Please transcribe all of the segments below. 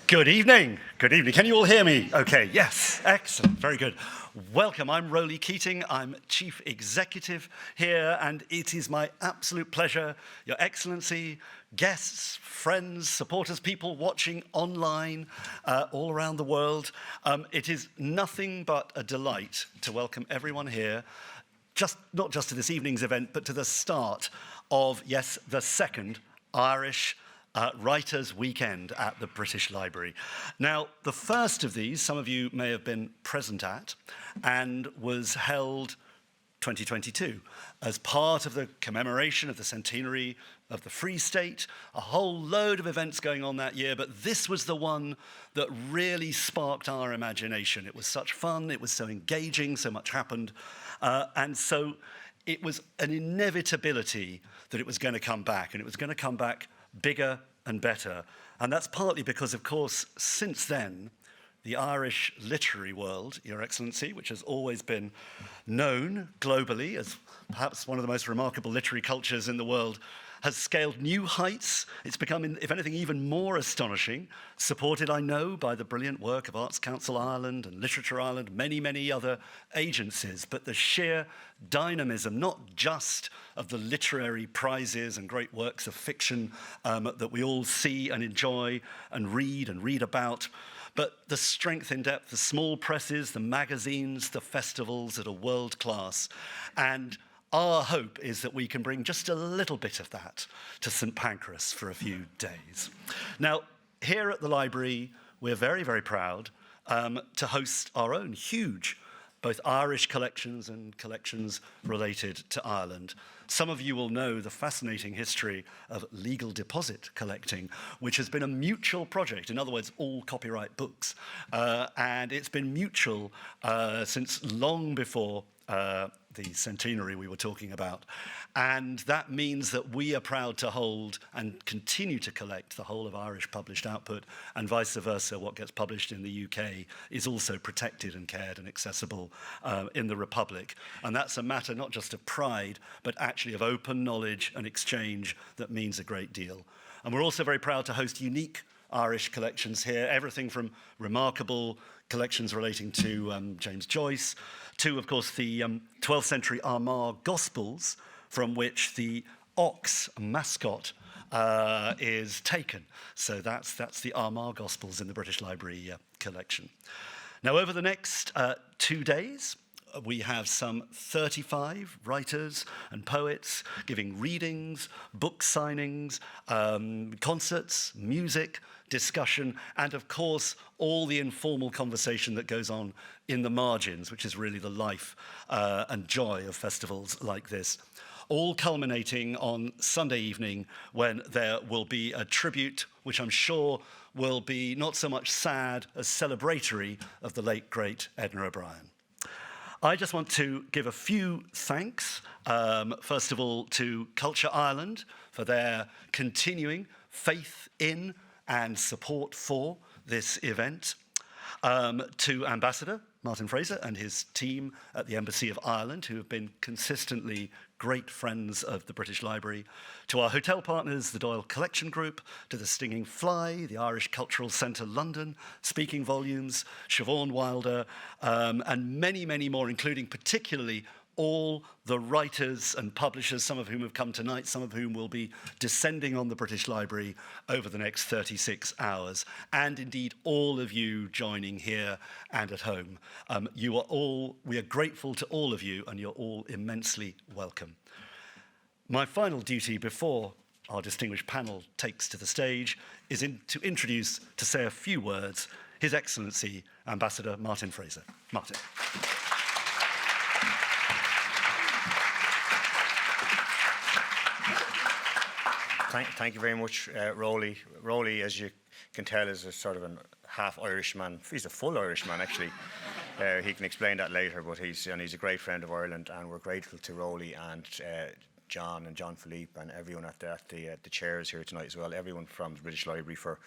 Good evening. Good evening. Can you all hear me? Okay, yes. Excellent. Very good. Welcome. I'm Rowley Keating. I'm Chief Executive here, and it is my absolute pleasure, Your Excellency, guests, friends, supporters, people watching online all around the world. It is nothing but a delight to welcome everyone here, not just to this evening's event, but to the start of, yes, the second Irish Writers' Weekend at the British Library. Now, the first of these, some of you may have been present at, and was held 2022 as part of the commemoration of the centenary of the Free State, a whole load of events going on that year, but this was the one that really sparked our imagination. It was such fun, it was so engaging, so much happened, and so it was an inevitability that it was going to come back, and it was going to come back bigger and better. And that's partly because, of course, since then, the Irish literary world, Your Excellency, which has always been known globally as perhaps one of the most remarkable literary cultures in the world, has scaled new heights. It's become, if anything, even more astonishing, supported, I know, by the brilliant work of Arts Council Ireland and Literature Ireland, many, many other agencies. But the sheer dynamism, not just of the literary prizes and great works of fiction that we all see and enjoy and read about, but the strength in depth, the small presses, the magazines, the festivals that are world class. And our hope is that we can bring just a little bit of that to St. Pancras for a few days. Now, here at the library, we're very, very proud to host our own huge, both Irish collections and collections related to Ireland. Some of you will know the fascinating history of legal deposit collecting, which has been a mutual project, in other words, all copyright books. And it's been mutual since long before the centenary we were talking about. And that means that we are proud to hold and continue to collect the whole of Irish published output, and vice versa, what gets published in the UK is also protected and cared and accessible in the Republic. And that's a matter not just of pride, but actually of open knowledge and exchange that means a great deal. And we're also very proud to host unique Irish collections here, everything from remarkable collections relating to James Joyce, to, of course, the 12th century Armagh Gospels, from which the ox mascot is taken. So that's the Armagh Gospels in the British Library collection. Now, over the next 2 days, we have some 35 writers and poets giving readings, book signings, concerts, music, discussion, and of course, all the informal conversation that goes on in the margins, which is really the life and joy of festivals like this. All culminating on Sunday evening when there will be a tribute, which I'm sure will be not so much sad as celebratory of the late, great Edna O'Brien. I just want to give a few thanks, first of all, to Culture Ireland for their continuing faith in and support for this event, to Ambassador Martin Fraser and his team at the Embassy of Ireland, who have been consistently great friends of the British Library, to our hotel partners, the Doyle Collection Group, to the Stinging Fly, the Irish Cultural Centre London, Speaking Volumes, Siobhan Wilder, and many, many more, including particularly all the writers and publishers, some of whom have come tonight, some of whom will be descending on the British Library over the next 36 hours, and indeed all of you joining here and at home. We are grateful to all of you, and you're all immensely welcome. My final duty before our distinguished panel takes to the stage is to introduce, to say a few words, His Excellency, Ambassador Martin Fraser. Martin. Thank you very much, Rowley. Rowley, as you can tell, is a sort of a half Irishman. He's a full Irishman, actually. He can explain that later, but he's a great friend of Ireland, and we're grateful to Rowley and John and John Philippe and everyone at the chairs here tonight as well. Everyone from the British Library for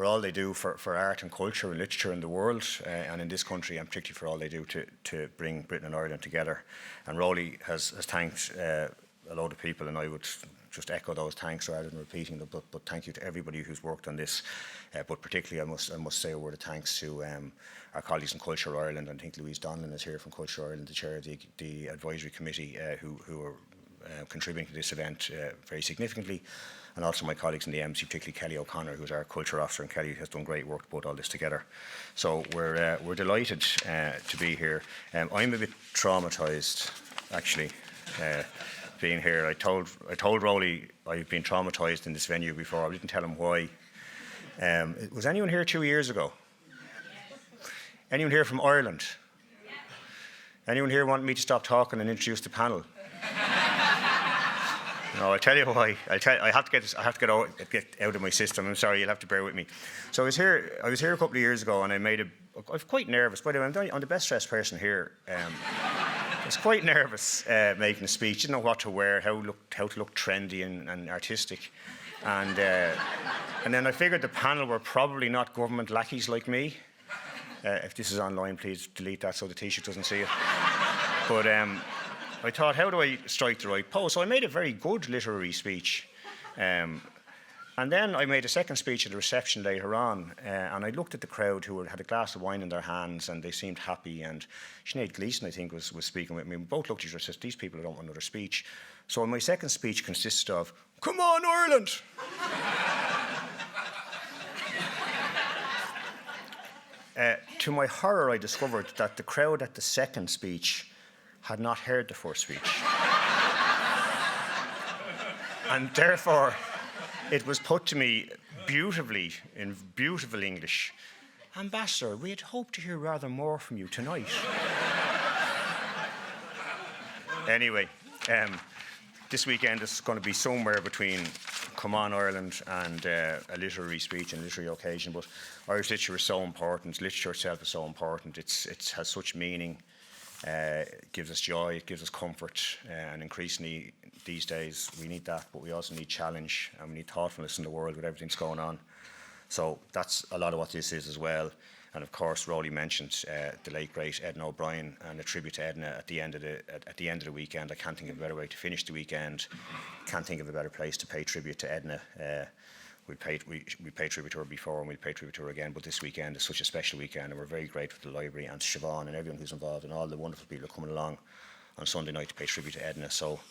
all they do for art and culture and literature in the world and in this country, and particularly for all they do to bring Britain and Ireland together. And Rowley has thanked a load of people, and I would just echo those thanks rather than repeating them. But thank you to everybody who's worked on this. But particularly, I must say a word of thanks to our colleagues in Culture Ireland. I think Louise is here from Culture Ireland, the chair of the advisory committee, who are contributing to this event very significantly. And also my colleagues in the MC, particularly Kelly O'Connor, who's our culture officer, and Kelly has done great work to put all this together. So we're delighted to be here. I'm a bit traumatised, actually, being here. I told Rowley I've been traumatised in this venue before. I didn't tell him why. Was anyone here 2 years ago? Anyone here from Ireland? Anyone here want me to stop talking and introduce the panel? No, I'll tell you why. I have to get out of my system. I'm sorry, you'll have to bear with me. So I was here a couple of years ago, and I was quite nervous. By the way, I'm the best dressed person here. I was quite nervous making a speech. Didn't know what to wear, how to look trendy and artistic. And then I figured the panel were probably not government lackeys like me. If this is online, please delete that so the Taoiseach doesn't see it. But I thought, how do I strike the right pose? So I made a very good literary speech. And then I made a second speech at the reception later on, and I looked at the crowd who had a glass of wine in their hands, and they seemed happy. And Sinead Gleeson, I think, was speaking with me. We both looked at each other and said, these people don't want another speech. So my second speech consisted of, "Come on, Ireland!" To my horror, I discovered that the crowd at the second speech had not heard the first speech. And therefore, it was put to me beautifully, in beautiful English, "Ambassador, we had hoped to hear rather more from you tonight." Anyway, this weekend is going to be somewhere between Come On Ireland and a literary speech and a literary occasion, but Irish literature is so important. Literature itself is so important. It has such meaning. It gives us joy, it gives us comfort, and increasingly these days we need that, but we also need challenge and we need thoughtfulness in the world with everything that's going on. So that's a lot of what this is as well. And of course, Rowley mentioned the late great Edna O'Brien, and a tribute to Edna at the end of the weekend. I can't think of a better way to finish the weekend. Can't think of a better place to pay tribute to Edna. We paid tribute to her before, and we'll pay tribute to her again, but this weekend is such a special weekend, and we're very grateful to the library and to Siobhan and everyone who's involved, and all the wonderful people who are coming along on Sunday night to pay tribute to Edna. So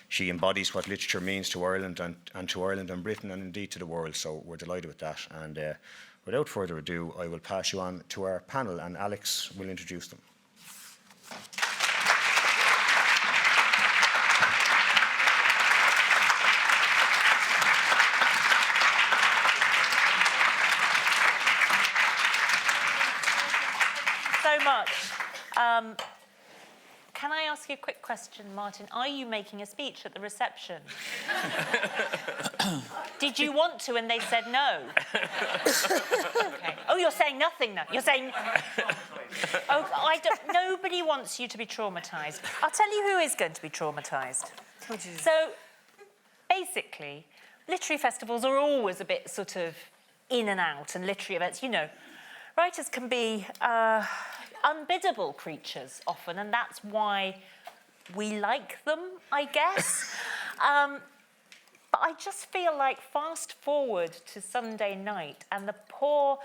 she embodies what literature means to Ireland and to Ireland and Britain, and indeed to the world, so we're delighted with that. And without further ado, I will pass you on to our panel, and Alex will introduce them. Can I ask you a quick question, Martin? Are you making a speech at the reception? Did you want to and they said no? Okay. Oh, you're saying nothing now. You're saying... Oh, nobody wants you to be traumatised. I'll tell you who is going to be traumatised. So, basically, literary festivals are always a bit sort of in and out, and literary events, you know. Writers can be... unbiddable creatures often, and that's why we like them, I guess. But I just feel like fast forward to Sunday night, and the poor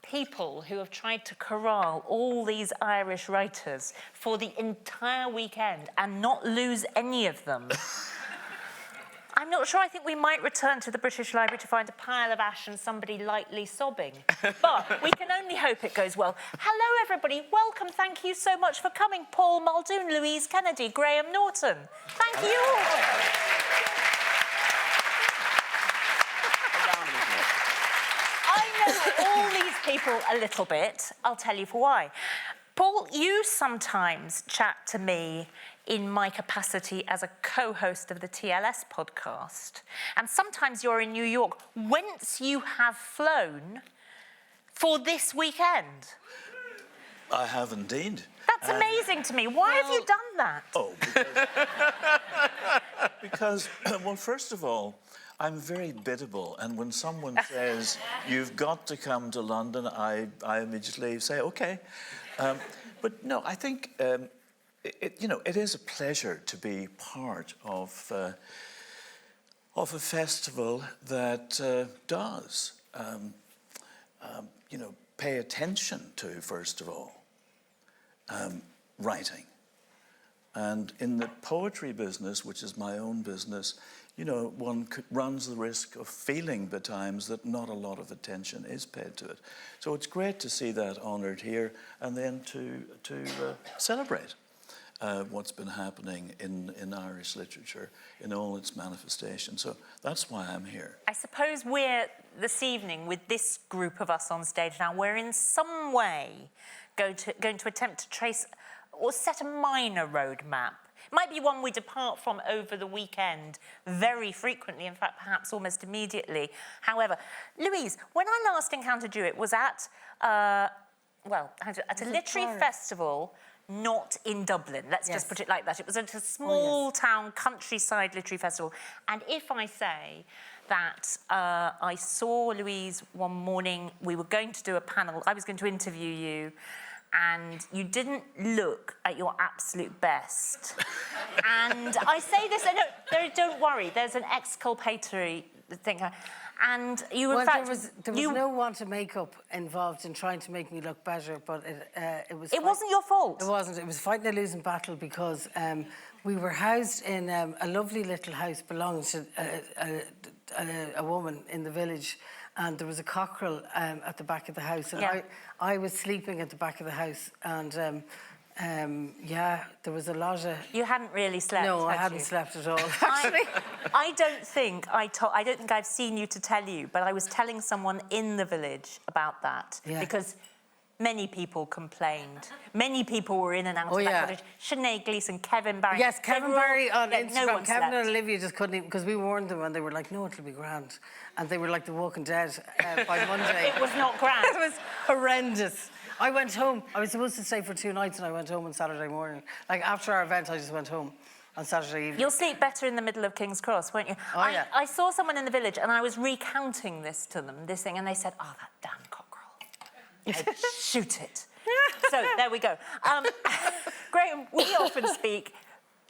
people who have tried to corral all these Irish writers for the entire weekend and not lose any of them. I'm not sure. I think we might return to the British Library to find a pile of ash and somebody lightly sobbing. But we can only hope it goes well. Hello, everybody. Welcome. Thank you so much for coming. Paul Muldoon, Louise Kennedy, Graham Norton. Thank you all. I know all these people a little bit. I'll tell you for why. Paul, you sometimes chat to me in my capacity as a co-host of the TLS podcast. And sometimes you're in New York, whence you have flown for this weekend. I have indeed. That's amazing to me. Why have you done that? Oh, because, well, first of all, I'm very biddable, and when someone says, you've got to come to London, I immediately say, okay. But no, I think... it is a pleasure to be part of of a festival that does, pay attention to, first of all, writing. And in the poetry business, which is my own business, one runs the risk of feeling at times that not a lot of attention is paid to it. So it's great to see that honoured here, and then to celebrate what's been happening in Irish literature in all its manifestations. So that's why I'm here. I suppose we're, this evening, with this group of us on stage now, we're in some way going to attempt to trace or set a minor roadmap. It might be one we depart from over the weekend very frequently, in fact, perhaps almost immediately. However, Louise, when I last encountered you, it was at a literary festival, not in Dublin. Let's just put it like that. It was at a small town countryside literary festival. And if I say that I saw Louise one morning, we were going to do a panel, I was going to interview you, and you didn't look at your absolute best. And I say this, don't worry, there's an exculpatory thing. And you, in fact... There was no want of makeup involved in trying to make me look better, but it was... It wasn't your fault? It wasn't. It was fighting a losing battle because we were housed in a lovely little house belonging to a woman in the village, and there was a cockerel at the back of the house, and I was sleeping at the back of the house, and there was a lot of... You hadn't really slept, No, I hadn't slept at all, actually. I don't think I've seen you to tell you, but I was telling someone in the village about that, because many people complained. Many people were in and out of that village. Sinead Gleeson, Kevin Barry. Yes, Kevin Barry on Instagram. No one Kevin slept. and Olivia just couldn't even, because we warned them, and they were like, no, it'll be grand. And they were like The Walking Dead by Monday. It was not grand. It was horrendous. I went home. I was supposed to stay for 2 nights, and I went home on Saturday morning. Like, after our event, I just went home on Saturday evening. You'll sleep better in the middle of King's Cross, won't you? Oh, yeah. I saw someone in the village, and I was recounting this to them, this thing, and they said, oh, that damn cockerel. I'd shoot it. So, there we go. Graham, we often speak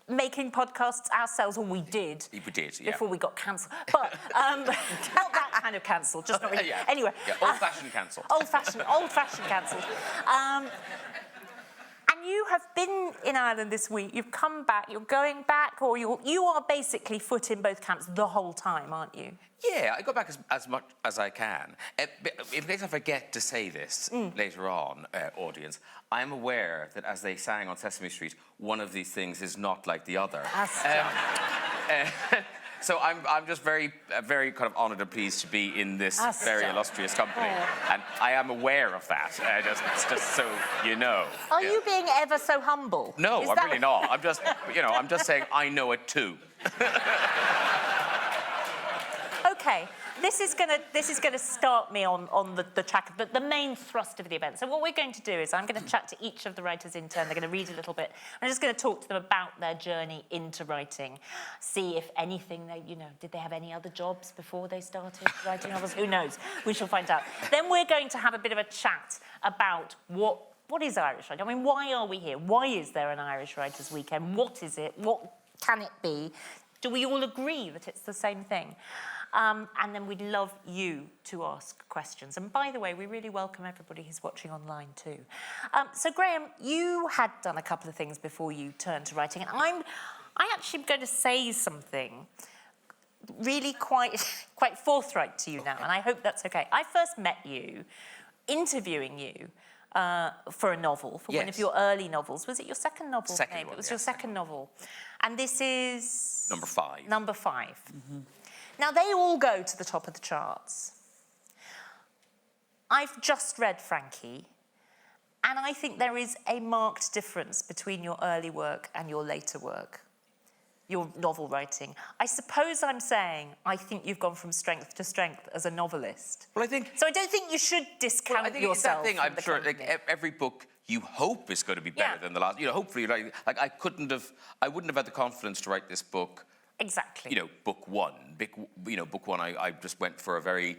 making podcasts ourselves, or we did. We did, yeah. Before we got cancelled. But not that kind of cancelled, just not really. Yeah. Anyway. Yeah, old-fashioned cancelled. Old-fashioned cancelled. And you have been in Ireland this week. You've come back, you're going back, or you are basically foot in both camps the whole time, aren't you? Yeah, I go back as much as I can. In case I forget to say this later on, audience, I'm aware that as they sang on Sesame Street, one of these things is not like the other. So I'm just very kind of honoured and pleased to be in this very illustrious company, and I am aware of that. Just so you know. Are you being ever so humble? No, I'm really not. I'm just saying I know it too. Okay, this is gonna start me on the track, the main thrust of the event. So what we're going to do is I'm going to chat to each of the writers in turn. They're going to read a little bit. I'm just going to talk to them about their journey into writing, see if anything did they have any other jobs before they started writing novels? Who knows? We shall find out. Then we're going to have a bit of a chat about what is Irish writing. I mean, why are we here? Why is there an Irish Writers' Weekend? What is it? What can it be? Do we all agree that it's the same thing? And then we'd love you to ask questions. And by the way, we really welcome everybody who's watching online too. So Graham, you had done a couple of things before you turned to writing, and I actually am going to say something really quite forthright to you now, and I hope that's okay. I first met you interviewing you for a novel, for one of your early novels. Was it your second novel? Second one, It was your second novel. And this is... Number 5. Number 5. Mm-hmm. Now, they all go to the top of the charts. I've just read Frankie, and I think there is a marked difference between your early work and your later work, your novel writing. I suppose I'm saying I think you've gone from strength to strength as a novelist. Well, I think... So I don't think you should discount I think yourself. It's that thing, I'm sure, like, every book you hope is going to be better than the last. Hopefully, like I wouldn't have had the confidence to write this book. Exactly. Book one. Book one, I just went for a very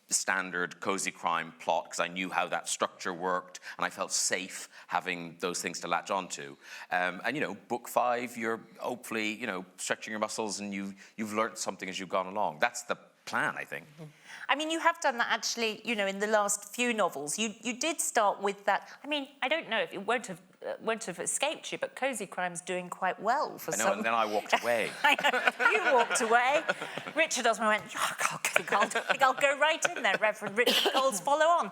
standard cozy crime plot because I knew how that structure worked and I felt safe having those things to latch onto. And book 5, you're hopefully stretching your muscles and you've learnt something as you've gone along. That's the plan, I think. I mean, you have done that actually, in the last few novels. You did start with that. I mean, I don't know if it won't have escaped you, but cozy crime's doing quite well for some. And then I walked away. I know, you walked away. Richard Osman went, I think I'll go right in there, Reverend Richard Coles, follow on,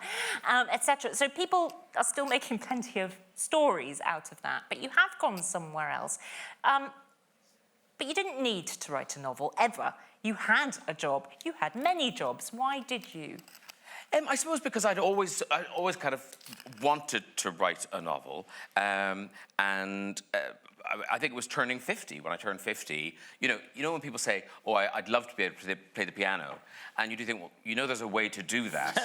etc. So people are still making plenty of stories out of that, but you have gone somewhere else. But you didn't need to write a novel, ever. You had a job. You had many jobs. Why did you? I suppose because I'd always kind of wanted to write a novel, and I think it was turning 50. When I turned 50, when people say, "Oh, I'd love to be able to play the piano," and you do think, well, there's a way to do that.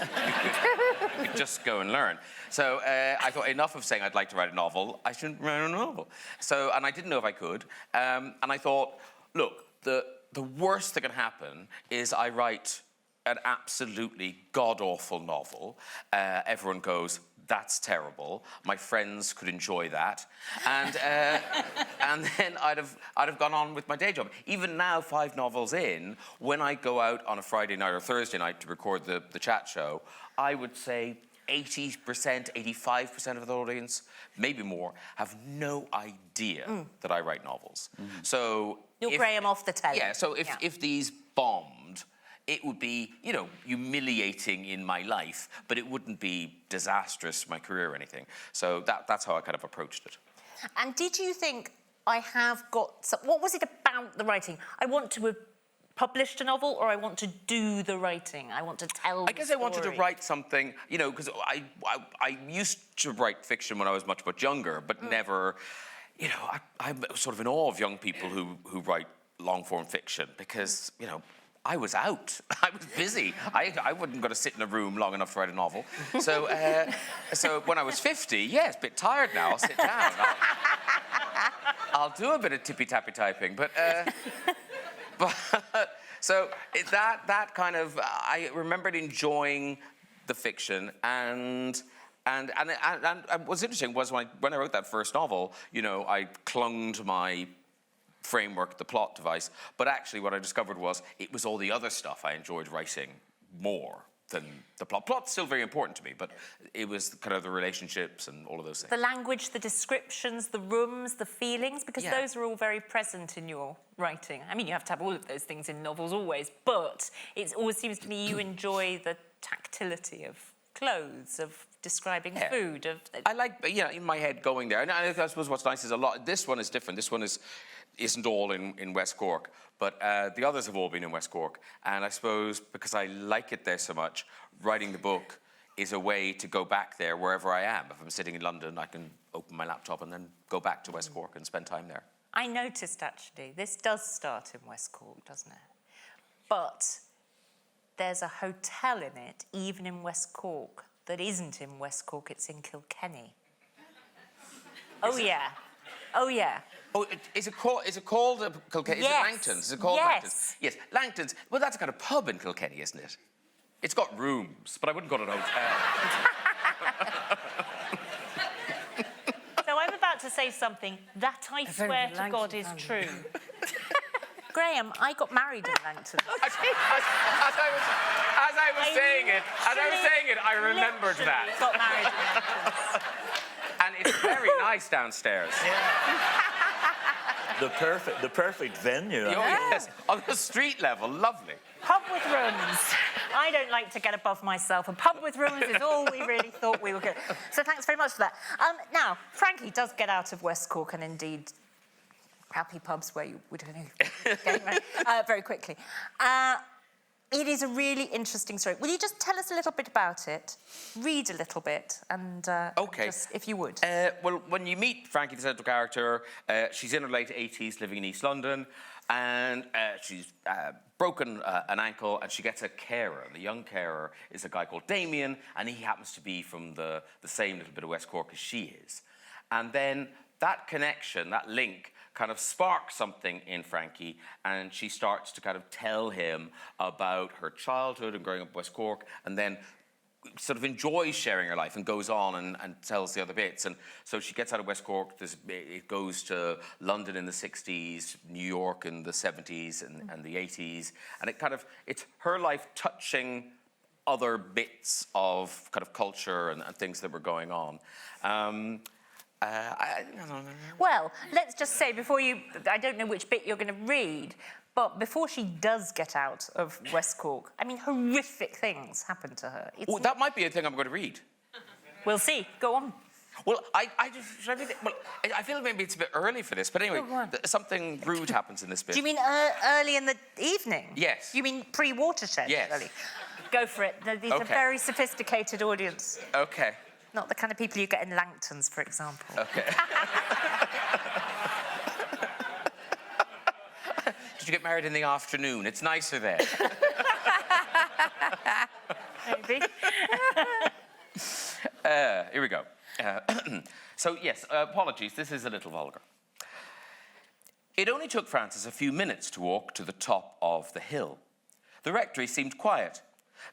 you could just go and learn. So I thought, enough of saying I'd like to write a novel. I should write a novel. So, and I didn't know if I could. And I thought, look, the worst that can happen is I write an absolutely god-awful novel. Everyone goes, that's terrible. My friends could enjoy that. And then I'd have gone on with my day job. Even now, 5 novels in, when I go out on a Friday night or Thursday night to record the chat show, I would say 80%, 85% of the audience, maybe more, have no idea that I write novels. So You're Graham off the telly. Yeah, so if these bombed, it would be, humiliating in my life, but it wouldn't be disastrous for my career or anything. So that's how I kind of approached it. And did you think, I have got some... What was it about the writing? I want to have published a novel, or I want to do the writing? I want to tell I guess I wanted to write something, because I used to write fiction when I was much younger, but never... I'm sort of in awe of young people who write long-form fiction because, I was out. I was busy. I wasn't going to sit in a room long enough to write a novel. So when I was 50, it's a bit tired now. I'll sit down. I'll do a bit of tippy-tappy typing. But so that kind of... I remembered enjoying the fiction and what's interesting was when I wrote that first novel, I clung to my framework, the plot device, but actually what I discovered was it was all the other stuff I enjoyed writing more than the plot. Plot's still very important to me, but it was kind of the relationships and all of those things. The language, the descriptions, the rooms, the feelings, because those are all very present in your writing. I mean, you have to have all of those things in novels always, but it always seems to me you enjoy the tactility of clothes, of describing food. I like, in my head going there. And I suppose what's nice is this one is different. This one isn't all in West Cork, but the others have all been in West Cork. And I suppose because I like it there so much, writing the book is a way to go back there wherever I am. If I'm sitting in London, I can open my laptop and then go back to West Cork and spend time there. I noticed, actually, this does start in West Cork, doesn't it? But there's a hotel in it, even in West Cork, that isn't in West Cork, it's in Kilkenny. Oh, yeah. Oh, is it called Kilkenny? Yes. Is it Langton's? Is it called Langton's? Yes, Langton's. Well, that's a kind of pub in Kilkenny, isn't it? It's got rooms, but I wouldn't call it a hotel. So I'm about to say something that I swear to God is true. Graham, I got married in Langton. As I was saying it, I remembered that. Got married in Langton. And it's very nice downstairs. The perfect venue. Oh, yes. On the street level, lovely. Pub with rooms. I don't like to get above myself. A pub with rooms is all we really thought we were good. So thanks very much for that. Now, Frankie does get out of West Cork and indeed crappy pubs where you would getting around very quickly. It is a really interesting story. Will you just tell us a little bit about it, read a little bit, and just, if you would. Well, when you meet Frankie, the central character, she's in her late 80s, living in East London, and she's broken an ankle, and she gets a carer. The young carer is a guy called Damien, and he happens to be from the same little bit of West Cork as she is. And then that connection, that link, kind of spark something in Frankie, and she starts to kind of tell him about her childhood and growing up in West Cork, and then sort of enjoys sharing her life and goes on and tells the other bits. And so she gets out of West Cork, it goes to London in the 60s, New York in the 70s and the 80s, and it's her life touching other bits of kind of culture and things that were going on. Well, let's just say I don't know which bit you're going to read, but before she does get out of West Cork, I mean, horrific things happen to her. That might be a thing I'm going to read. We'll see. Go on. Well, I feel maybe it's a bit early for this, but anyway, something rude happens in this bit. Do you mean early in the evening? Yes. You mean pre-watershed? Yes. Early? Go for it. These are very sophisticated audience. Okay. Not the kind of people you get in Langtons, for example. Okay. Did you get married in the afternoon? It's nicer there. Maybe. Here we go. So, yes, apologies, this is a little vulgar. It only took Frances a few minutes to walk to the top of the hill. The rectory seemed quiet.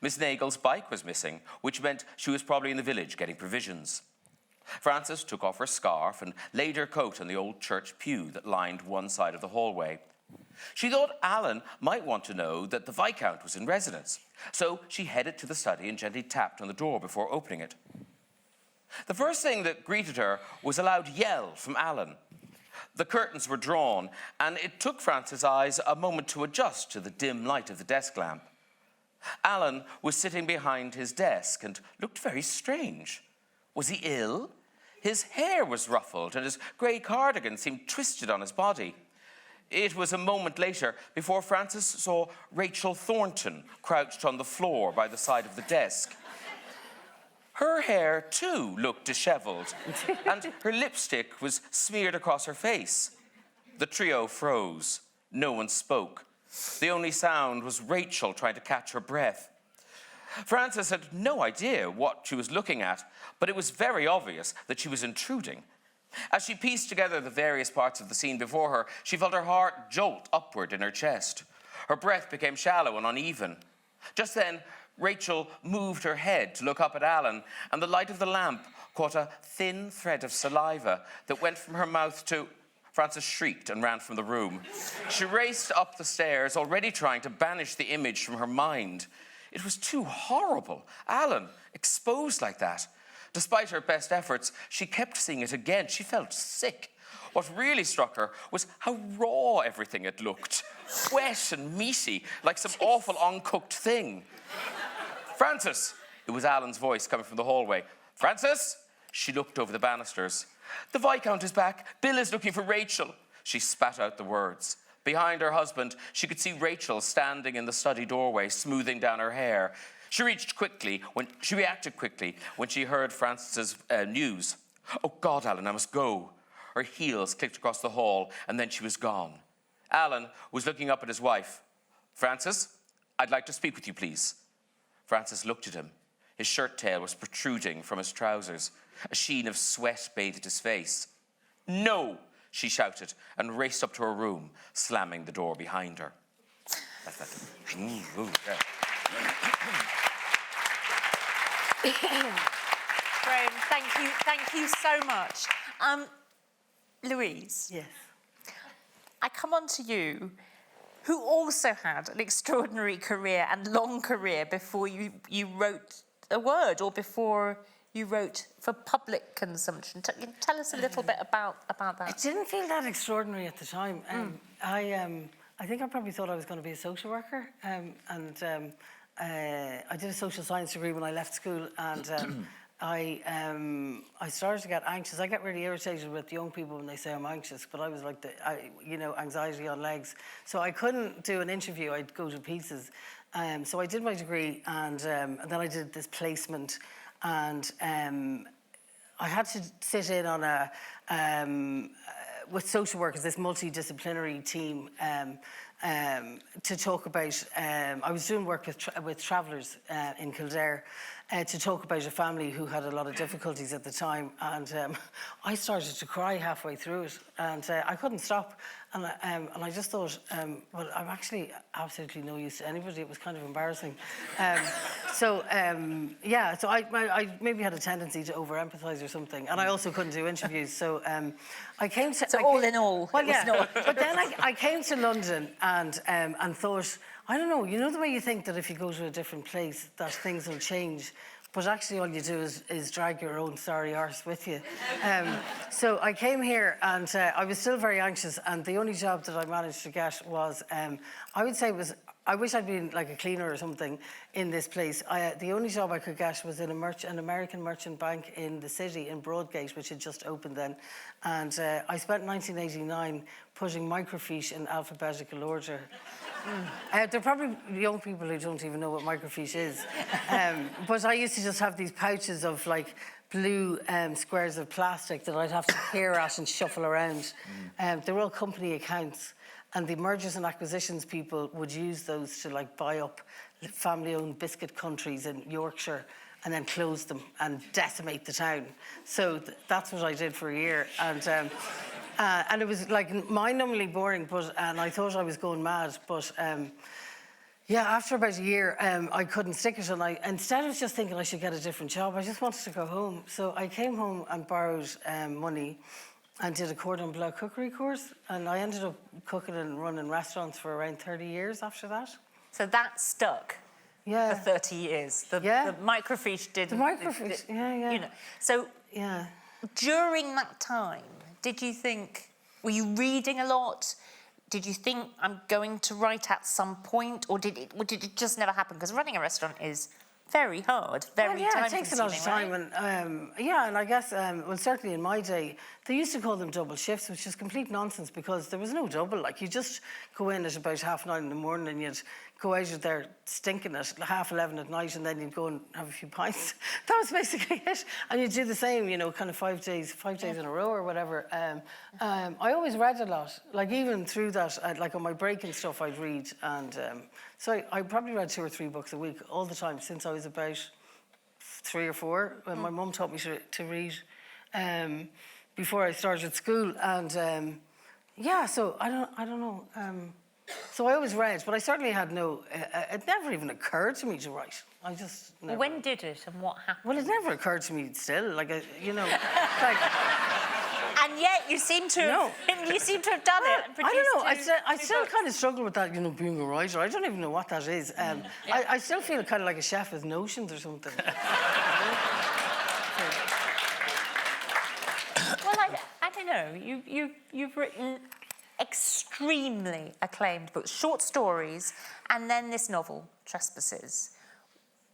Miss Nagel's bike was missing, which meant she was probably in the village getting provisions. Frances took off her scarf and laid her coat on the old church pew that lined one side of the hallway. She thought Alan might want to know that the Viscount was in residence, so she headed to the study and gently tapped on the door before opening it. The first thing that greeted her was a loud yell from Alan. The curtains were drawn, and it took Frances' eyes a moment to adjust to the dim light of the desk lamp. Alan was sitting behind his desk and looked very strange. Was he ill? His hair was ruffled, and his grey cardigan seemed twisted on his body. It was a moment later before Frances saw Rachel Thornton crouched on the floor by the side of the desk. Her hair, too, looked dishevelled, and her lipstick was smeared across her face. The trio froze. No one spoke. The only sound was Rachel trying to catch her breath. Frances had no idea what she was looking at, but it was very obvious that she was intruding. As she pieced together the various parts of the scene before her, she felt her heart jolt upward in her chest. Her breath became shallow and uneven. Just then, Rachel moved her head to look up at Alan, and the light of the lamp caught a thin thread of saliva that went from her mouth to... Frances shrieked and ran from the room. She raced up the stairs, already trying to banish the image from her mind. It was too horrible. Alan, exposed like that. Despite her best efforts, she kept seeing it again. She felt sick. What really struck her was how raw everything had looked. Wet and meaty, like some awful uncooked thing. Frances! It was Alan's voice coming from the hallway. Frances! She looked over the banisters. The Viscount is back. Bill is looking for Rachel. She spat out the words. Behind her husband, she could see Rachel standing in the study doorway, smoothing down her hair. She reacted quickly when she heard Frances's news. Oh, God, Alan, I must go. Her heels clicked across the hall, and then she was gone. Alan was looking up at his wife. Frances, I'd like to speak with you, please. Frances looked at him. His shirt tail was protruding from his trousers. A sheen of sweat bathed his face. No, she shouted, and raced up to her room, slamming the door behind her. Graham, thank you so much. Louise. Yes. I come on to you, who also had an extraordinary career and long career before you wrote a word, or before you wrote for public consumption. Tell us a little bit about that. It didn't feel that extraordinary at the time. I think I probably thought I was going to be a social worker, and I did a social science degree when I left school, and I started to get anxious. I get really irritated with young people when they say I'm anxious, but I was like anxiety on legs. So I couldn't do an interview. I'd go to pieces. So I did my degree, and then I did this placement, and I had to sit in on with social workers, this multidisciplinary team to talk about. I was doing work with travellers in Kildare to talk about a family who had a lot of difficulties at the time, and I started to cry halfway through it, and I couldn't stop. And I just thought, well, I'm actually absolutely no use to anybody. It was kind of embarrassing. So I maybe had a tendency to over-empathise or something, and I also couldn't do interviews. So I came to. So all in all, well, it was yeah. not. But then I came to London and thought, I don't know, you know the way you think that if you go to a different place that things will change, but actually all you do is drag your own sorry arse with you. So I came here and I was still very anxious, and the only job that I managed to get was, I would say I wish I'd been like a cleaner or something in this place. The only job I could get was in an American merchant bank in the city, in Broadgate, which had just opened then. And I spent 1989 putting microfiche in alphabetical order. There are probably young people who don't even know what microfiche is. But I used to just have these pouches of like blue squares of plastic that I'd have to peer at and shuffle around. They're all company accounts. And the mergers and acquisitions people would use those to like buy up family-owned biscuit countries in Yorkshire and then close them and decimate the town. So that's what I did for a year. And it was like mind-numbingly boring, and I thought I was going mad. But after about a year, I couldn't stick it. And instead of just thinking I should get a different job, I just wanted to go home. So I came home and borrowed money and did a cordon bleu cookery course. And I ended up cooking and running restaurants for around 30 years after that. So that stuck for 30 years. The microfiche didn't. The microfiche, yeah. You know. So during that time, did you think, were you reading a lot? Did you think I'm going to write at some point, or did it just never happen? Because running a restaurant is very hard, very time-consuming, it takes a lot of time, right? and I guess, well, certainly in my day, they used to call them double shifts, which is complete nonsense because there was no double. Like, you just go in at about 9:30 in the morning and you'd go out of there stinking at 11:30 at night, and then you'd go and have a few pints. That was basically it. And you'd do the same, you know, kind of 5 days in a row or whatever. I always read a lot. Like, even through that, like on my break and stuff, I'd read. And so I probably read 2 or 3 books a week all the time since I was about 3 or 4, when my mum taught me to read before I started school. And so I don't know. So I always read, but I certainly had it never even occurred to me to write. I just never. When did it, and what happened? Well, it never occurred to me still, like, you know, like... And yet you seem to have done it and produced I don't know, two I still books. kind of struggle with that, you know, being a writer. I don't even know what that is. I still feel kind of like a chef with notions or something. Well, I don't know. You've written extremely acclaimed books, short stories, and then this novel, Trespasses.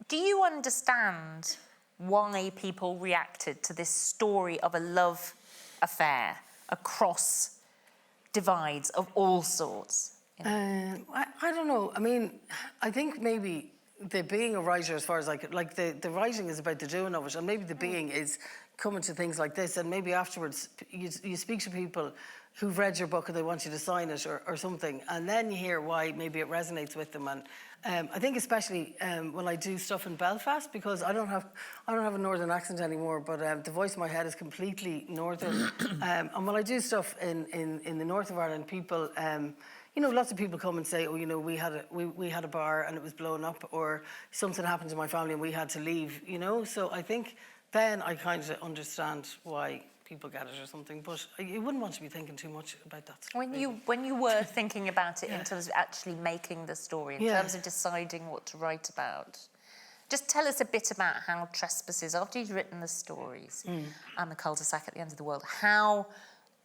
Do you understand why people reacted to this story of a love affair across divides of all sorts? You know? I don't know. I mean, I think maybe the being a writer, as far as like the writing is about the doing of it, and maybe the being is coming to things like this, and maybe afterwards you speak to people who've read your book and they want you to sign it or something, and then you hear why maybe it resonates with them. And I think especially when I do stuff in Belfast, because I don't have a northern accent anymore, but the voice in my head is completely northern. And when I do stuff in the north of Ireland, people, you know, lots of people come and say, oh, you know, we had a bar and it was blown up, or something happened to my family and we had to leave, you know. So I think then I kind of understand why people get it or something, but you wouldn't want to be thinking too much about that. When you were thinking about it in terms of actually making the story, in terms of deciding what to write about, just tell us a bit about how Trespasses, after you'd written the stories and the cul-de-sac at the end of the world, how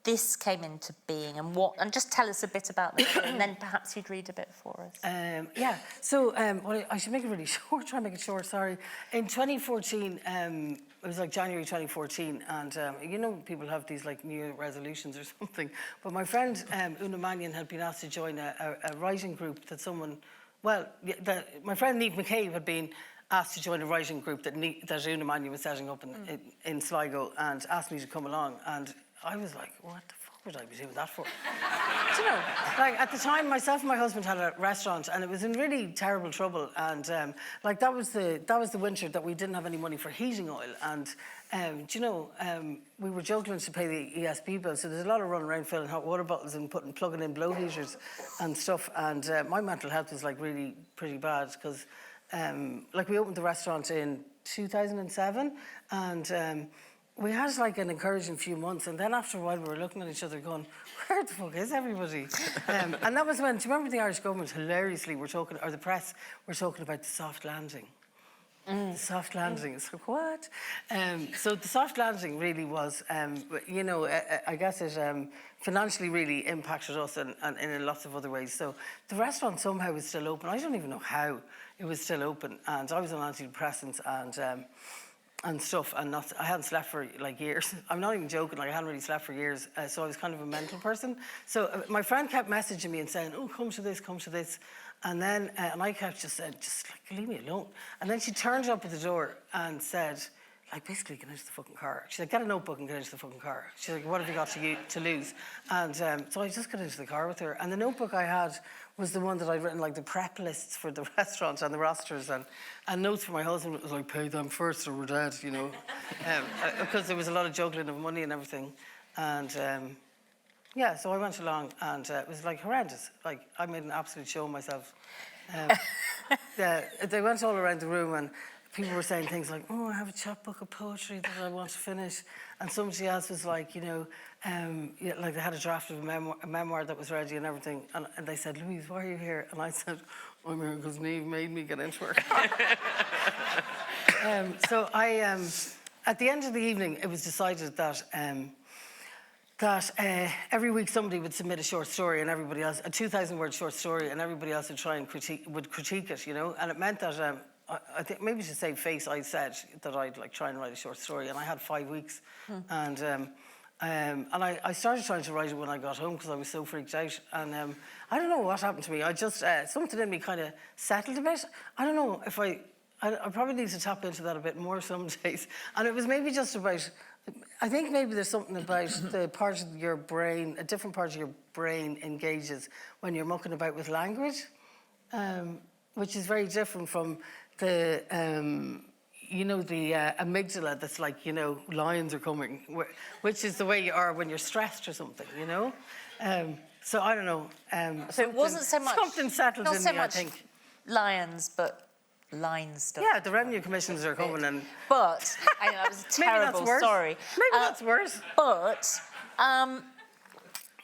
this came into being and just tell us a bit about the story, and then perhaps you'd read a bit for us. So I should make it really short, try and make it short, sorry. In 2014, it was like January 2014, and you know, people have these like New Year resolutions or something, but my friend Una Mannion had been asked to join a writing group that my friend Niamh McCabe had been asked to join a writing group that Una Mannion was setting up in Sligo, and asked me to come along, and I was like, what the fuck would I be doing that for? Do you know, like at the time, myself and my husband had a restaurant, and it was in really terrible trouble. And like that was the winter that we didn't have any money for heating oil. And do you know, we were juggling to pay the ESB bill, so there's a lot of running around filling hot water bottles and plugging in blow heaters and stuff. And my mental health was like really pretty bad because, like, we opened the restaurant in 2007, and we had like an encouraging few months, and then after a while we were looking at each other going, where the fuck is everybody? And that was when, do you remember the Irish government hilariously were talking, or the press were talking about the soft landing? The soft landing. It's like, what? So the soft landing really was, you know, I guess it financially really impacted us and in lots of other ways. So the restaurant somehow was still open. I don't even know how it was still open. And I was on antidepressants and stuff, and I hadn't slept for like years. I'm not even joking, like I hadn't really slept for years, so I was kind of a mental person. So my friend kept messaging me and saying, oh, come to this. And then, and I kept just saying, just like, leave me alone. And then she turned up at the door and said, like, basically, get into the fucking car. She said, get a notebook and get into the fucking car. She's like, what have you got to lose? And so I just got into the car with her. And the notebook I had was the one that I'd written, like, the prep lists for the restaurant and the rosters and notes for my husband. It was like, pay them first or we're dead, you know. Because there was a lot of juggling of money and everything. And yeah, so I went along, and it was like horrendous. Like, I made an absolute show of myself. They went all around the room, and people were saying things like, oh, I have a chapbook of poetry that I want to finish. And somebody else was like, you know, yeah, like they had a draft of a memoir that was ready and everything. And they said, Louise, why are you here? And I said, I'm here because Niamh made me get into her car. So at the end of the evening, it was decided that every week somebody would submit a short story, and everybody else, a 2,000-word short story, and everybody else would try and critique it, you know. And it meant that I think maybe to save face, I said that I'd like try and write a short story, and I had 5 weeks, and I started trying to write it when I got home because I was so freaked out, and I don't know what happened to me. I just something in me kind of settled a bit. I don't know if I probably need to tap into that a bit more some days, and it was maybe just about. I think maybe there's something about the part of your brain, a different part of your brain engages when you're mucking about with language, which is very different from the, you know, the amygdala that's like, you know, lions are coming, which is the way you are when you're stressed or something, you know? So I don't know. So it wasn't so much... Something settled in me, I think. Lions, but line stuff. Yeah, the revenue commissions are coming and... But, I know, that was terrible, maybe that's worse. Sorry. Maybe that's worse. But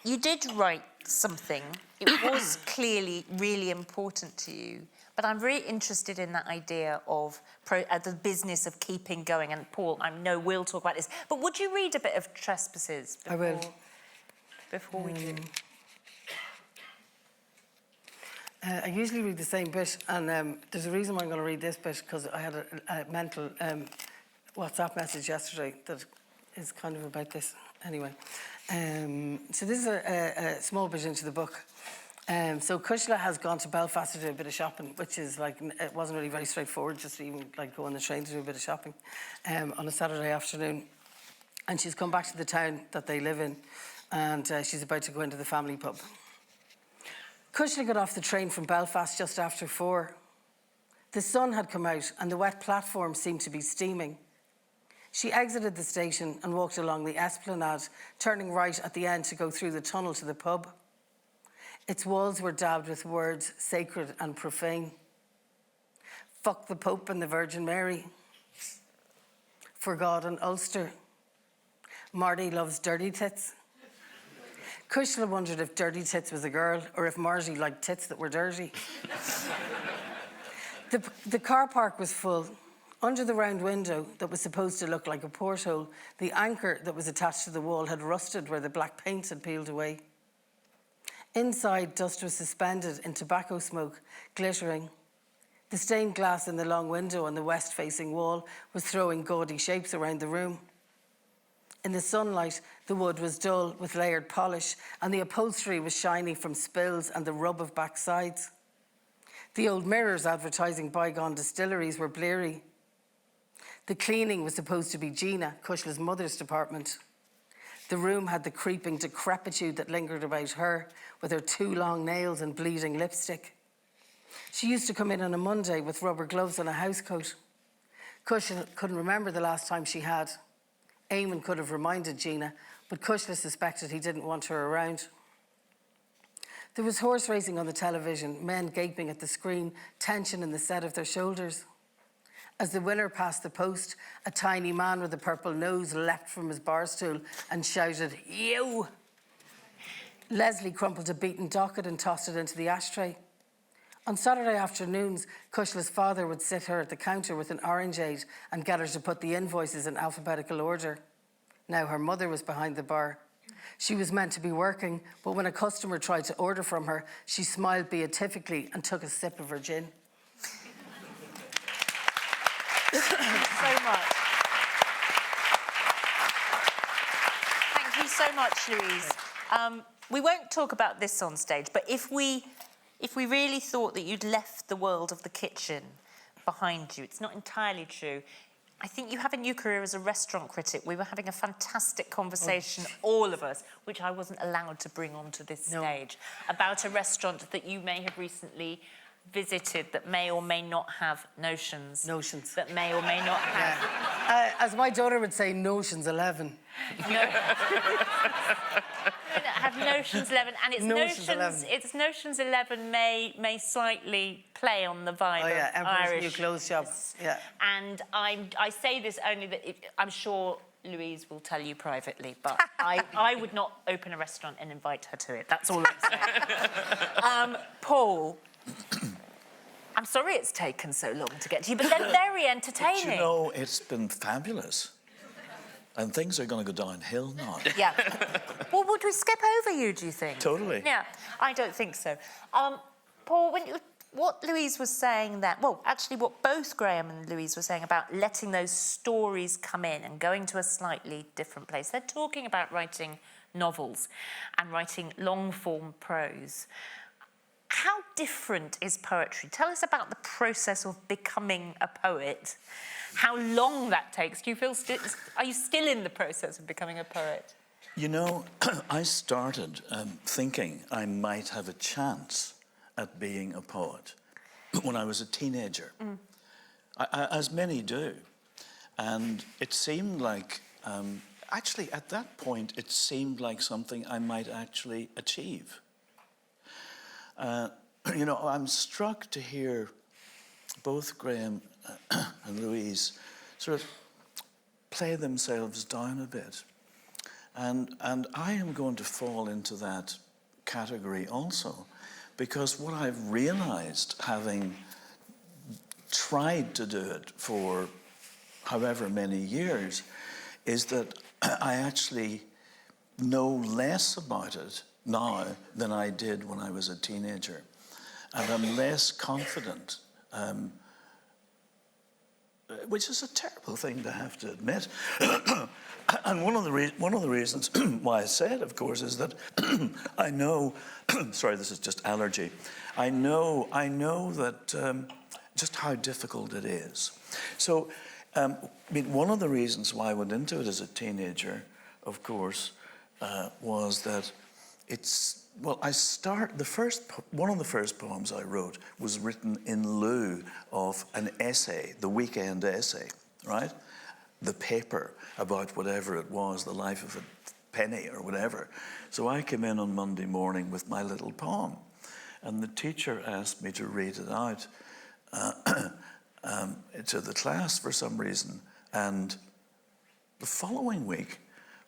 you did write something. It was clearly really important to you. But I'm very interested in that idea of the business of keeping going. And Paul, I know we'll talk about this. But would you read a bit of Trespasses? I will. Before we do. I usually read the same bit, and there's a reason why I'm going to read this bit, because I had a mental WhatsApp message yesterday that is kind of about this. Anyway, so this is a small bit into the book. So Cushla has gone to Belfast to do a bit of shopping, which is like, it wasn't really very straightforward, just to even like go on the train to do a bit of shopping on a Saturday afternoon. And she's come back to the town that they live in, and she's about to go into the family pub. Cushla got off the train from Belfast just after 4. The sun had come out and the wet platform seemed to be steaming. She exited the station and walked along the esplanade, turning right at the end to go through the tunnel to the pub. Its walls were daubed with words sacred and profane. Fuck the Pope and the Virgin Mary. For God and Ulster. Marty loves dirty tits. Cushla wondered if dirty tits was a girl or if Marty liked tits that were dirty. The car park was full. Under the round window that was supposed to look like a porthole, the anchor that was attached to the wall had rusted where the black paint had peeled away. Inside, dust was suspended in tobacco smoke, glittering. The stained glass in the long window on the west-facing wall was throwing gaudy shapes around the room. In the sunlight, the wood was dull with layered polish, and the upholstery was shiny from spills and the rub of back sides. The old mirrors advertising bygone distilleries were bleary. The cleaning was supposed to be Gina, Cushla's mother's department. The room had the creeping decrepitude that lingered about her, with her 2 long nails and bleeding lipstick. She used to come in on a Monday with rubber gloves and a housecoat. Cushla couldn't remember the last time she had. Eamon could have reminded Gina, but Cushla suspected he didn't want her around. There was horse racing on the television, men gaping at the screen, tension in the set of their shoulders. As the winner passed the post, a tiny man with a purple nose leapt from his bar stool and shouted, "You!" Leslie crumpled a beaten docket and tossed it into the ashtray. On Saturday afternoons, Cushla's father would sit her at the counter with an orangeade and get her to put the invoices in alphabetical order. Now her mother was behind the bar. She was meant to be working, but when a customer tried to order from her, she smiled beatifically and took a sip of her gin. So much. Thank you so much, Louise. We won't talk about this on stage, but if we really thought that you'd left the world of the kitchen behind you, it's not entirely true. I think you have a new career as a restaurant critic. We were having a fantastic conversation, all of us, which I wasn't allowed to bring onto this stage, about a restaurant that you may have recently visited that may or may not have notions. That may or may not have. Yeah. As my daughter would say, notions 11. Have notions 11, and it's Notions 11. It's notions 11 may slightly play on the vibe of Emperor's Irish. New Clothes Shop. Yeah. And I say this only that I'm sure Louise will tell you privately, but I would not open a restaurant and invite her to it. That's all I'm saying. Paul, I'm sorry it's taken so long to get to you, but they're very entertaining. But you know, it's been fabulous. And things are going to go downhill now. Yeah. Well, would we skip over you, do you think? Totally. Yeah, I don't think so. Paul, what Louise was saying that, well, actually what both Graham and Louise were saying about letting those stories come in and going to a slightly different place. They're talking about writing novels and writing long-form prose. How different is poetry? Tell us about the process of becoming a poet. How long that takes. Do you feel are you still in the process of becoming a poet? You know, I started thinking I might have a chance at being a poet when I was a teenager, as many do. And it seemed like, actually at that point, it seemed like something I might actually achieve. You know, I'm struck to hear both Graham and Louise sort of play themselves down a bit. And I am going to fall into that category also, because what I've realized, having tried to do it for however many years, is that I actually know less about it now than I did when I was a teenager. And I'm less confident, which is a terrible thing to have to admit. And one of the reasons why I say it, of course, is that I know, sorry, this is just allergy. I know that just how difficult it is. So, I mean, one of the reasons why I went into it as a teenager, of course, was that it's, well, one of the first poems I wrote was written in lieu of an essay, the weekend essay, right? The paper about whatever it was, the life of a penny or whatever. So I came in on Monday morning with my little poem, and the teacher asked me to read it out to the class for some reason. And the following week,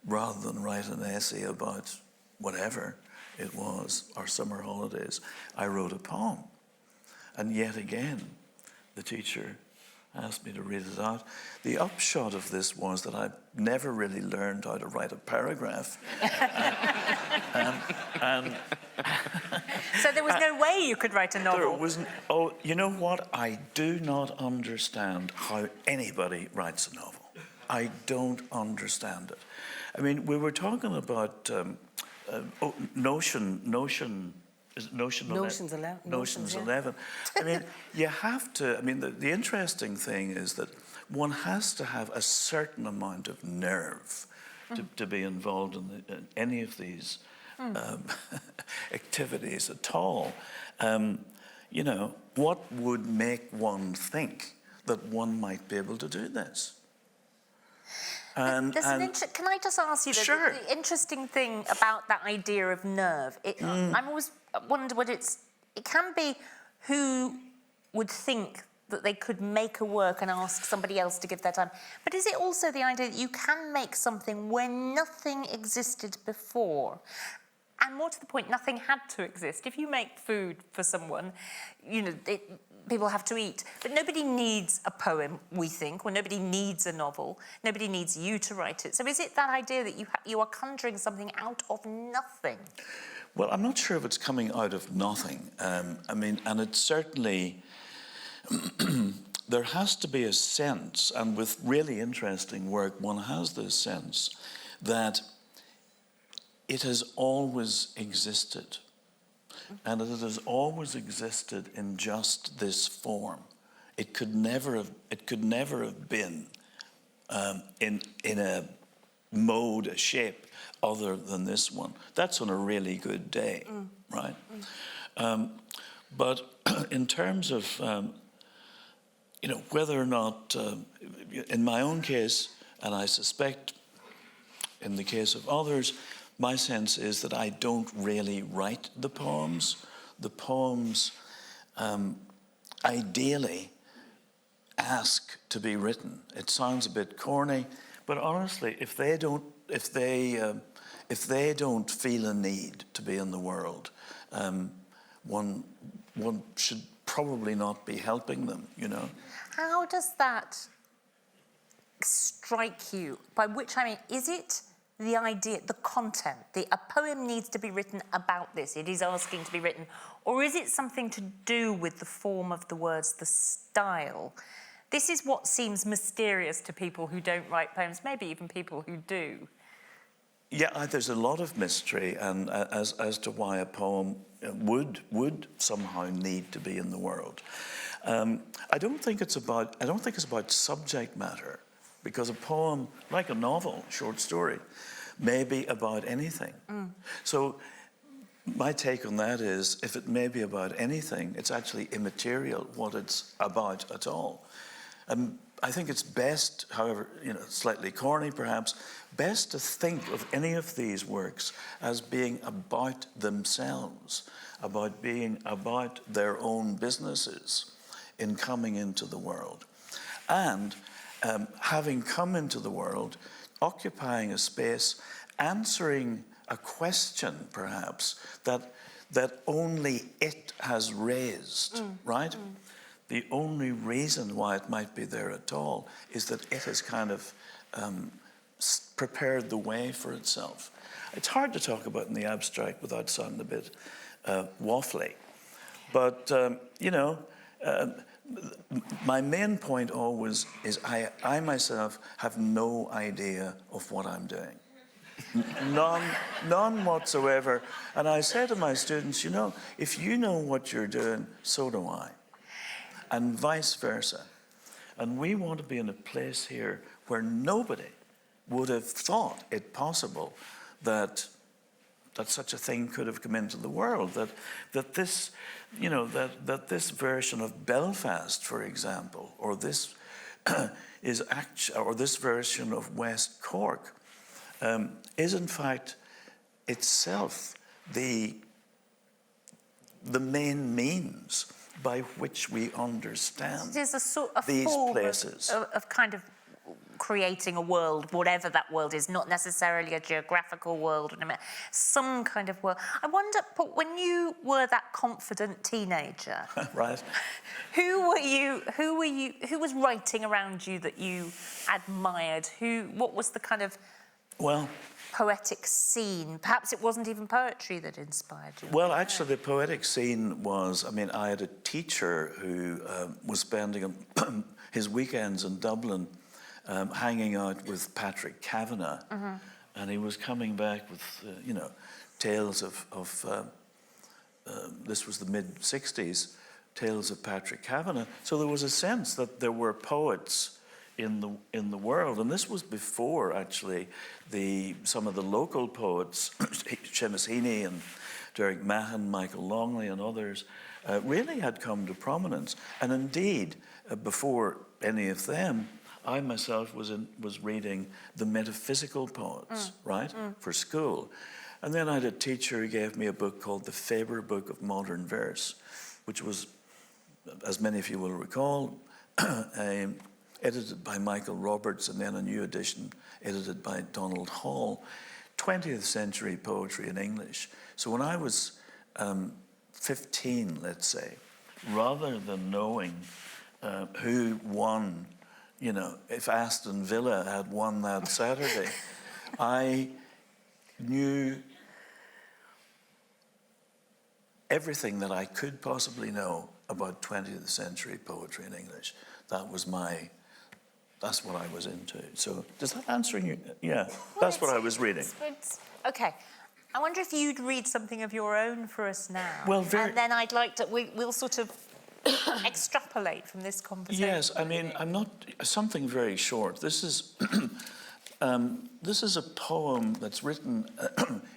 rather than write an essay about whatever it was, our summer holidays, I wrote a poem. And yet again, the teacher asked me to read it out. The upshot of this was that I never really learned how to write a paragraph. So there was no way you could write a novel? There wasn't. Oh, you know what? I do not understand how anybody writes a novel. I don't understand it. I mean, we were talking about Notion. Is it Notion 11? Notions 11. Notions yeah. 11. I mean, you have to, I mean, the interesting thing is that one has to have a certain amount of nerve to be involved in any of these activities at all. You know, what would make one think that one might be able to do this? Can I just ask you, Sure. the interesting thing about that idea of nerve, I'm always wonder what it can be who would think that they could make a work and ask somebody else to give their time. But is it also the idea that you can make something where nothing existed before? And more to the point, nothing had to exist. If you make food for someone, you know, people have to eat. But nobody needs a poem, we think, or nobody needs a novel. Nobody needs you to write it. So is it that idea that you are conjuring something out of nothing? Well, I'm not sure if it's coming out of nothing. I mean, and it's certainly... there has to be a sense, and with really interesting work, one has this sense that it has always existed, and that it has always existed in just this form. It could never have been in a mode, a shape other than this one. That's on a really good day, right? But in terms of you know, whether or not, in my own case, and I suspect in the case of others, my sense is that I don't really write the poems. The poems ideally ask to be written. It sounds a bit corny, but honestly, if they don't feel a need to be in the world, one should probably not be helping them, you know. How does that strike you? By which I mean, is it the idea, the content, a poem needs to be written about this, it is asking to be written, or is it something to do with the form of the words, the style? This is what seems mysterious to people who don't write poems, maybe even people who do. Yeah, there's a lot of mystery, and as to why a poem would somehow need to be in the world. I don't think it's about subject matter, because a poem, like a novel, short story, may be about anything. So my take on that is, if it may be about anything, it's actually immaterial what it's about at all. I think it's best, however, you know, slightly corny perhaps, best to think of any of these works as being about themselves, about being about their own businesses in coming into the world. And having come into the world, occupying a space, answering a question perhaps that only it has raised, right? The only reason why it might be there at all is that it has kind of prepared the way for itself. It's hard to talk about in the abstract without sounding a bit waffly. But, you know, my main point always is I myself have no idea of what I'm doing. None whatsoever. And I say to my students, you know, if you know what you're doing, so do I. And vice versa. And we want to be in a place here where nobody would have thought it possible that such a thing could have come into the world, that this, you know, that this version of Belfast, for example, or this or this version of West Cork, is in fact itself the main means by which we understand There's a these form places. of kind of creating a world, whatever that world is, not necessarily a geographical world, some kind of world. I wonder, Paul, when you were that confident teenager, Right. who was writing around you that you admired? What was the kind of poetic scene? Perhaps it wasn't even poetry that inspired you. Well, actually, the poetic scene was, I had a teacher who was spending his weekends in Dublin hanging out with Patrick Kavanagh, and he was coming back with, you know, tales of this was the mid-60s, tales of Patrick Kavanagh. So there was a sense that there were poets in the world. And this was before, actually, some of the local poets, Seamus Heaney and Derek Mahan, Michael Longley and others, really had come to prominence. And indeed, before any of them, I myself was reading the metaphysical poets, right, for school. And then I had a teacher who gave me a book called The Faber Book of Modern Verse, which was, as many of you will recall, edited by Michael Roberts, and then a new edition edited by Donald Hall, 20th century poetry in English. So when I was 15, let's say, rather than knowing who won, you know, if Aston Villa had won that Saturday, I knew everything that I could possibly know about 20th century poetry in English. That's what I was into. So does that answer you? Yeah, that's what I was reading. Okay. I wonder if you'd read something of your own for us now. Well, and then I'd like to, we'll sort of extrapolate from this conversation. Yes, I mean, I'm not, something very short. This is a poem that's written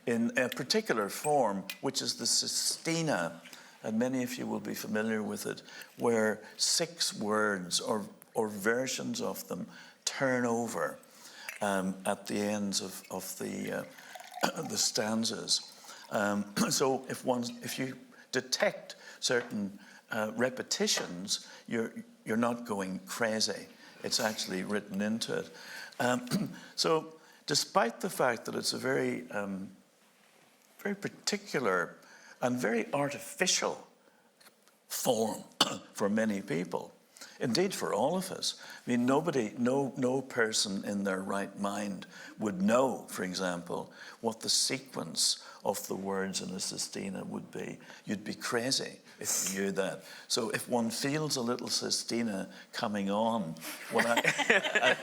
in a particular form, which is the sestina, and many of you will be familiar with it, where 6 words or versions of them turn over at the ends of the stanzas. So if you detect certain repetitions, you're not going crazy. It's actually written into it. So despite the fact that it's a very particular and very artificial form for many people, indeed for all of us. I mean, no person in their right mind would know, for example, what the sequence of the words in a sestina would be. You'd be crazy if you knew that. So if one feels a little sestina coming on,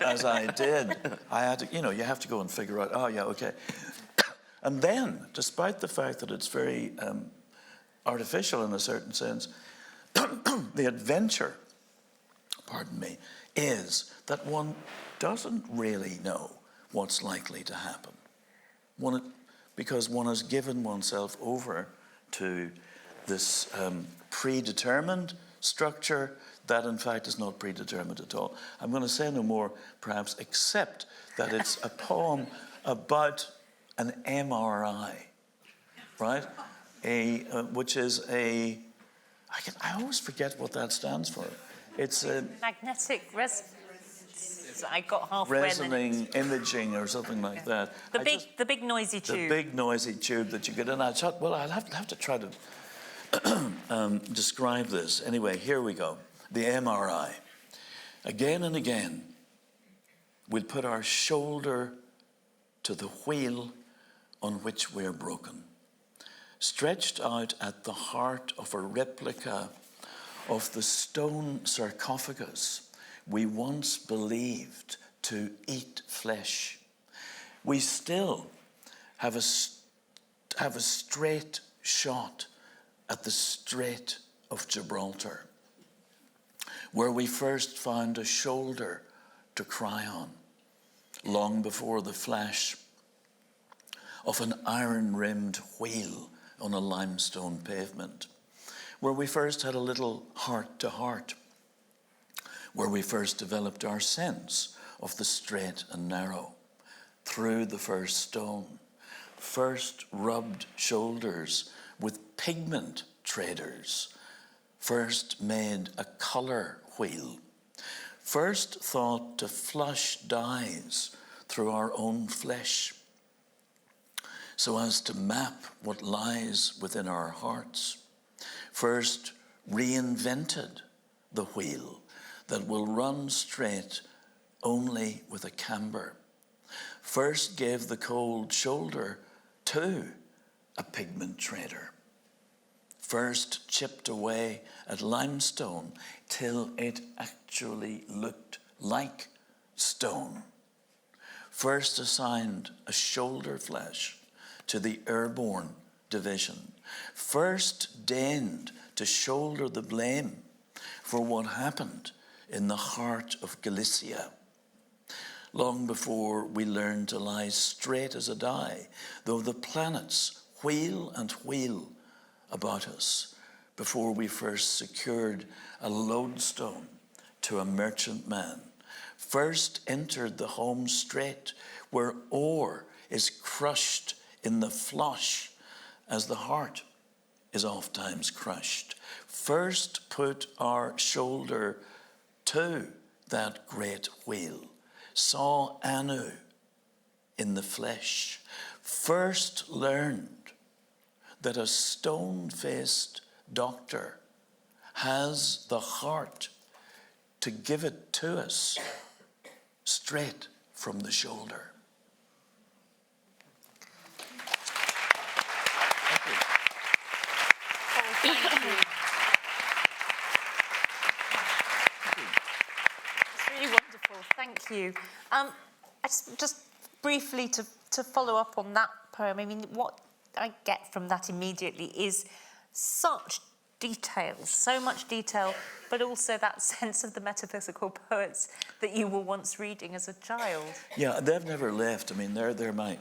as I did, I had to, you have to go and figure out, oh yeah, okay. And then, despite the fact that it's very artificial in a certain sense, the adventure, pardon me, is that one doesn't really know what's likely to happen. Because one has given oneself over to this predetermined structure that in fact is not predetermined at all. I'm going to say no more, perhaps, except that it's a poem about an MRI, right? Which is I always forget what that stands for. It's a magnetic resonance. I got halfway. Resonating imaging or something like that. The big noisy tube. The big noisy tube that you get in. Well, I'll have to try to describe this. Anyway, here we go. The MRI. Again and again, we'll put our shoulder to the wheel on which we're broken, stretched out at the heart of a replica of the stone sarcophagus we once believed to eat flesh. We still have a straight shot at the Strait of Gibraltar, where we first found a shoulder to cry on, long before the flash of an iron-rimmed wheel on a limestone pavement, where we first had a little heart-to-heart, where we first developed our sense of the straight and narrow, through the first stone, first rubbed shoulders with pigment traders, first made a colour wheel, first thought to flush dyes through our own flesh, so as to map what lies within our hearts, first reinvented the wheel that will run straight only with a camber, first gave the cold shoulder to a pigment trader, first chipped away at limestone till it actually looked like stone, first assigned a shoulder flash to the airborne division, first deigned to shoulder the blame for what happened in the heart of Galicia, long before we learn to lie straight as a die, though the planets wheel and wheel about us, before we first secured a lodestone to a merchant man, first entered the home strait where ore is crushed in the flush as the heart is ofttimes crushed, first put our shoulder to that great wheel, saw Anu in the flesh, first learned that a stone-faced doctor has the heart to give it to us straight from the shoulder. Thank you. It's really wonderful. Thank you. Just briefly to follow up on that poem, I mean, what I get from that immediately is such detail, so much detail, but also that sense of the metaphysical poets that you were once reading as a child. Yeah, they've never left. I mean, they're my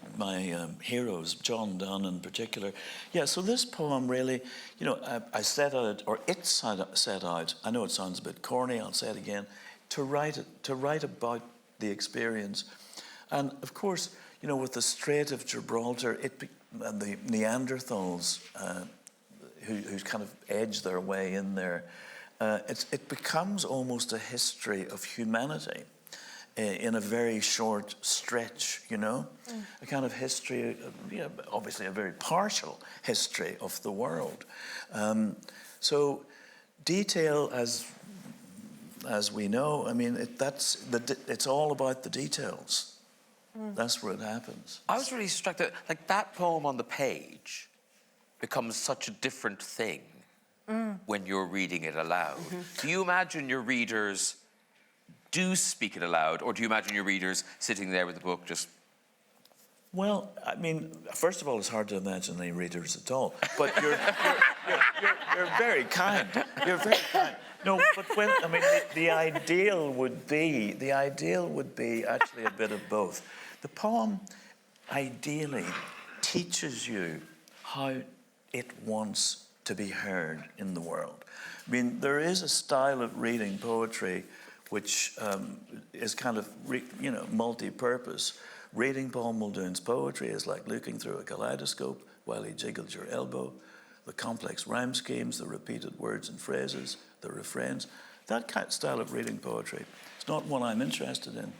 heroes, John Donne in particular. Yeah, so this poem really, you know, I set out, or it set out, I know it sounds a bit corny, I'll say it again, to write about the experience. And of course, you know, with the Strait of Gibraltar, and the Neanderthals, who kind of edge their way in there, it becomes almost a history of humanity in a very short stretch, you know? A kind of history, obviously a very partial history of the world. So detail, as we know, I mean, it's all about the details. That's where it happens. I was really struck that, like, that poem on the page becomes such a different thing when you're reading it aloud. Do you imagine your readers do speak it aloud, or do you imagine your readers sitting there with the book just... Well, I mean, first of all, it's hard to imagine any readers at all. But you're very kind. You're very kind. No, but the ideal would be actually a bit of both. The poem ideally teaches you how it wants to be heard in the world. I mean, there is a style of reading poetry which is kind of, multi-purpose. Reading Paul Muldoon's poetry is like looking through a kaleidoscope while he jiggles your elbow. The complex rhyme schemes, the repeated words and phrases, the refrains. That kind of style of reading poetry, it's not one I'm interested in.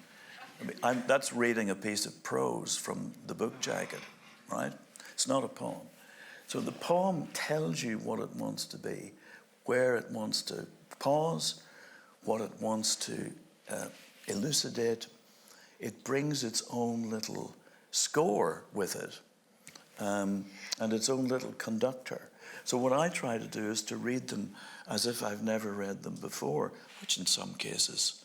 I mean, that's reading a piece of prose from the book jacket, right? It's not a poem. So the poem tells you what it wants to be, where it wants to pause, what it wants to elucidate. It brings its own little score with it, and its own little conductor. So what I try to do is to read them as if I've never read them before, which in some cases,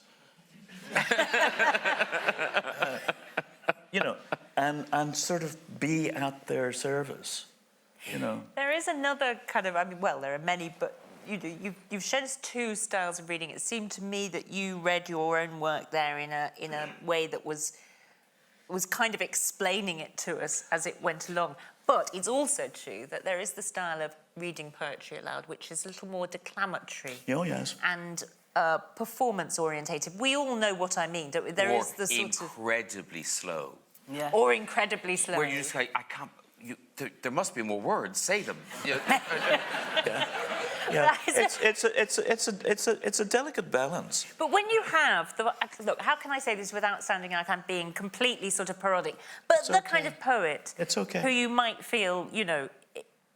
and sort of be at their service, you know. There is another kind of, there are many, but you've shown us two styles of reading. It seemed to me that you read your own work there in a way that was kind of explaining it to us as it went along. But it's also true that there is the style of reading poetry aloud, which is a little more declamatory. Oh, yes. And performance-orientated. We all know what I mean. There is the sort of... incredibly slow. Yeah. Or incredibly slow. Where you just like, I can't... there must be more words. Say them. Yeah, it's a delicate balance. But when you have look, how can I say this without sounding like I'm being completely sort of parodic? But It's the okay. kind of poet It's okay. who you might feel,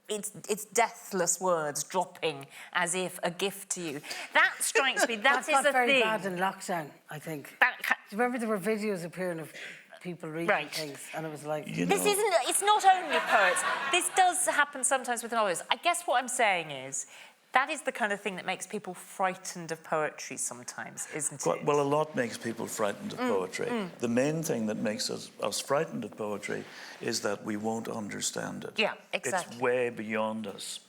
it's deathless words dropping as if a gift to you. That strikes me. That That's is got a very thing. bad in lockdown, I think. That Do you remember there were videos appearing of people reading Right. things, and it was like... This isn't. It's not only poets. This does happen sometimes with novelists. I guess what I'm saying is, that is the kind of thing that makes people frightened of poetry sometimes, isn't it? Well, a lot makes people frightened of poetry. The main thing that makes us frightened of poetry is that we won't understand it. Yeah, exactly. It's way beyond us.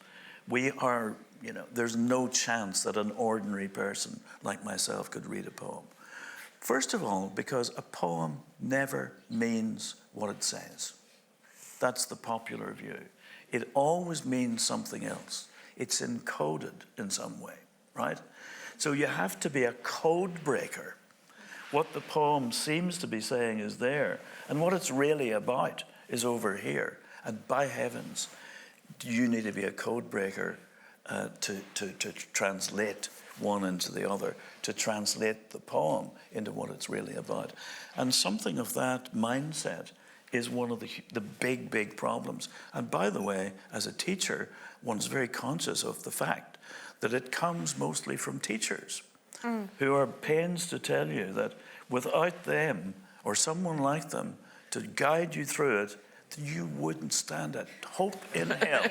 We are, there's no chance that an ordinary person like myself could read a poem. First of all, because a poem never means what it says. That's the popular view. It always means something else. It's encoded in some way, right? So you have to be a code breaker. What the poem seems to be saying is there, and what it's really about is over here. And by heavens, you need to be a code breaker to translate one into the other, to translate the poem into what it's really about. And something of that mindset is one of the big, big problems. And by the way, as a teacher, one's very conscious of the fact that it comes mostly from teachers who are pains to tell you that without them or someone like them to guide you through it, you wouldn't stand a hope in hell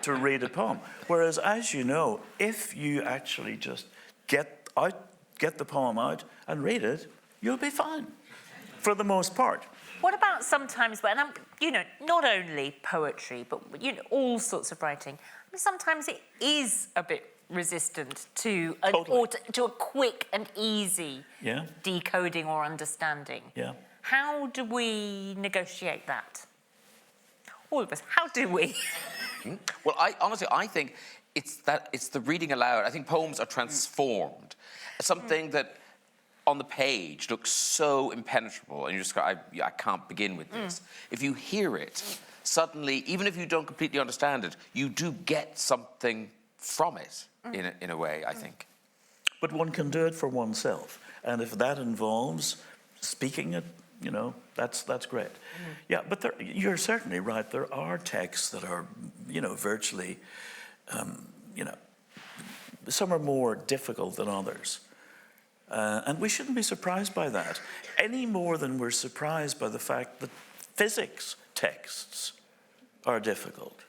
to read a poem. Whereas, as you know, if you actually just get the poem out and read it, you'll be fine, for the most part. What about sometimes when, not only poetry, but, all sorts of writing, sometimes it is a bit resistant to to a quick and easy decoding or understanding. Yeah. How do we negotiate that? All of us, how do we? Well, I think it's the reading aloud. I think poems are transformed. Something that on the page looks so impenetrable, and you just go, I can't begin with this. If you hear it, suddenly, even if you don't completely understand it, you do get something from it in a way, I think. But one can do it for oneself. And if that involves speaking it, that's great. Yeah, but you're certainly right. There are texts that are, virtually, some are more difficult than others. And we shouldn't be surprised by that, any more than we're surprised by the fact that physics texts are difficult.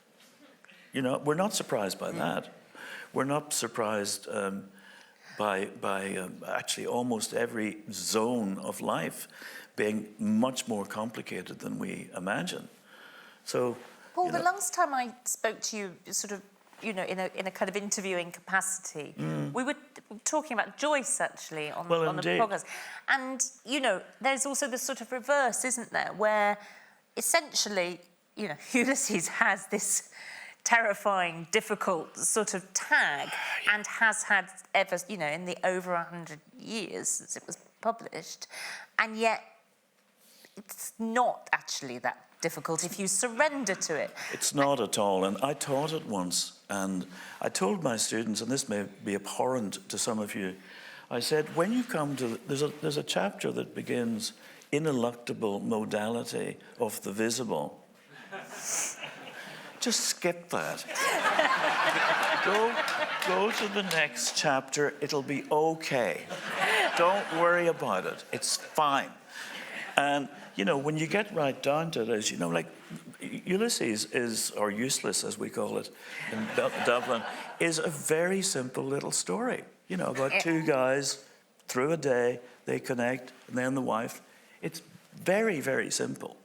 We're not surprised by that. We're not surprised by actually almost every zone of life being much more complicated than we imagine. So, Paul, the last time I spoke to you, sort of, in a kind of interviewing capacity, we were talking about Joyce actually on the podcast, and there's also this sort of reverse, isn't there, where essentially, Ulysses has this terrifying, difficult sort of tag, and has had ever, in the over 100 years since it was published, and yet it's not actually that difficult if you surrender to it. It's not at all, and I taught it once, and I told my students, and this may be abhorrent to some of you, I said, when you come to, there's a chapter that begins, ineluctable modality of the visible. Just skip that. Go to the next chapter, it'll be okay. Don't worry about it, it's fine. And, when you get right down to it, as like Ulysses is, or Useless as we call it in Dublin, is a very simple little story. About two guys, through a day, they connect, and then the wife. It's very, very simple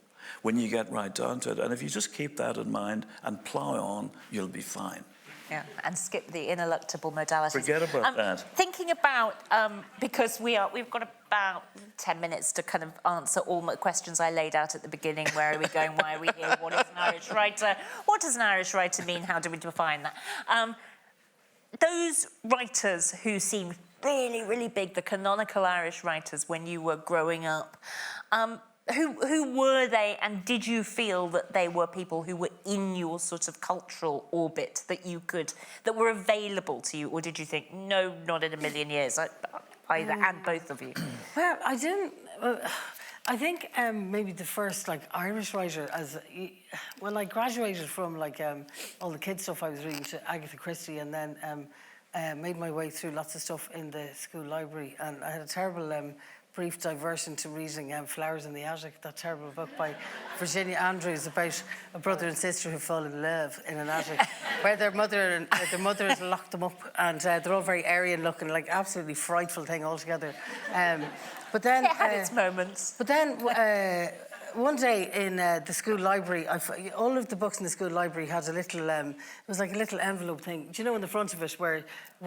when you get right down to it. And if you just keep that in mind and plow on, you'll be fine. Yeah, and skip the ineluctable modalities. Forget about that. Thinking about, because we've got about 10 minutes to kind of answer all my questions I laid out at the beginning. Where are we going? Why are we here? What is an Irish writer? What does an Irish writer mean? How do we define that? Those writers who seemed really, really big, the canonical Irish writers when you were growing up, who were they, and did you feel that they were people who were in your sort of cultural orbit that were available to you, or did you think, no, not in a million years, either and both of you? Well, I didn't. I think maybe the first Irish writer, when I graduated from all the kids stuff I was reading to Agatha Christie, and then made my way through lots of stuff in the school library, and I had a terrible brief diversion to reading Flowers in the Attic, that terrible book by Virginia Andrews about a brother and sister who fall in love in an attic, where their mother has locked them up, and they're all very Aryan looking, absolutely frightful thing altogether. But then it had its moments. But then one day in the school library, all of the books in the school library had a little, it was like a little envelope thing. Do you know in the front of it where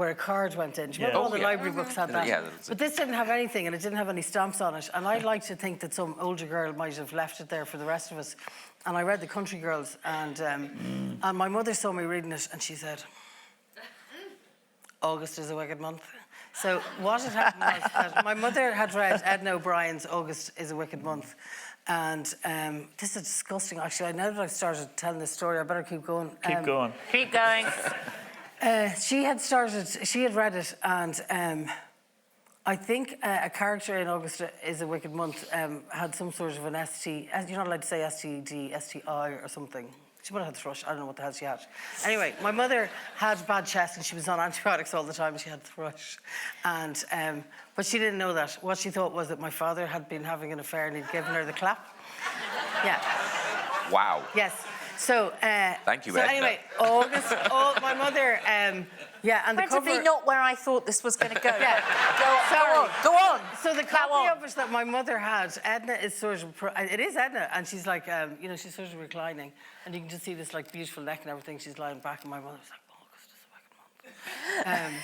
a card went in? Do you remember all the library books had that? Yeah. But this didn't have anything, and it didn't have any stamps on it. And I like to think that some older girl might have left it there for the rest of us. And I read The Country Girls, and my mother saw me reading it, and she said, August is a wicked month. So what had happened was that my mother had read Edna O'Brien's August is a Wicked Month. And this is disgusting, actually. Now that I've started telling this story, I better keep going. Keep going. Keep going. She had read it, and I think a character in August is a Wicked Month had some sort of an ST, you're not allowed to say STD, STI or something. She might have had thrush. I don't know what the hell she had. Anyway, my mother had bad chest and she was on antibiotics all the time. She had thrush. And, but she didn't know that. What she thought was that my father had been having an affair and he'd given her the clap. Yeah. Wow. Yes. So, thank you, so Edna. anyway, August, my mother, yeah, and the cover... Incredibly not where I thought this was going to go. Yeah. Go on. So the copy of it that my mother had, Edna is sort of, it is Edna, and she's like, you know, she's sort of reclining, and you can just see this like beautiful neck and everything. She's lying back, and my mother was like, August is a wicked month.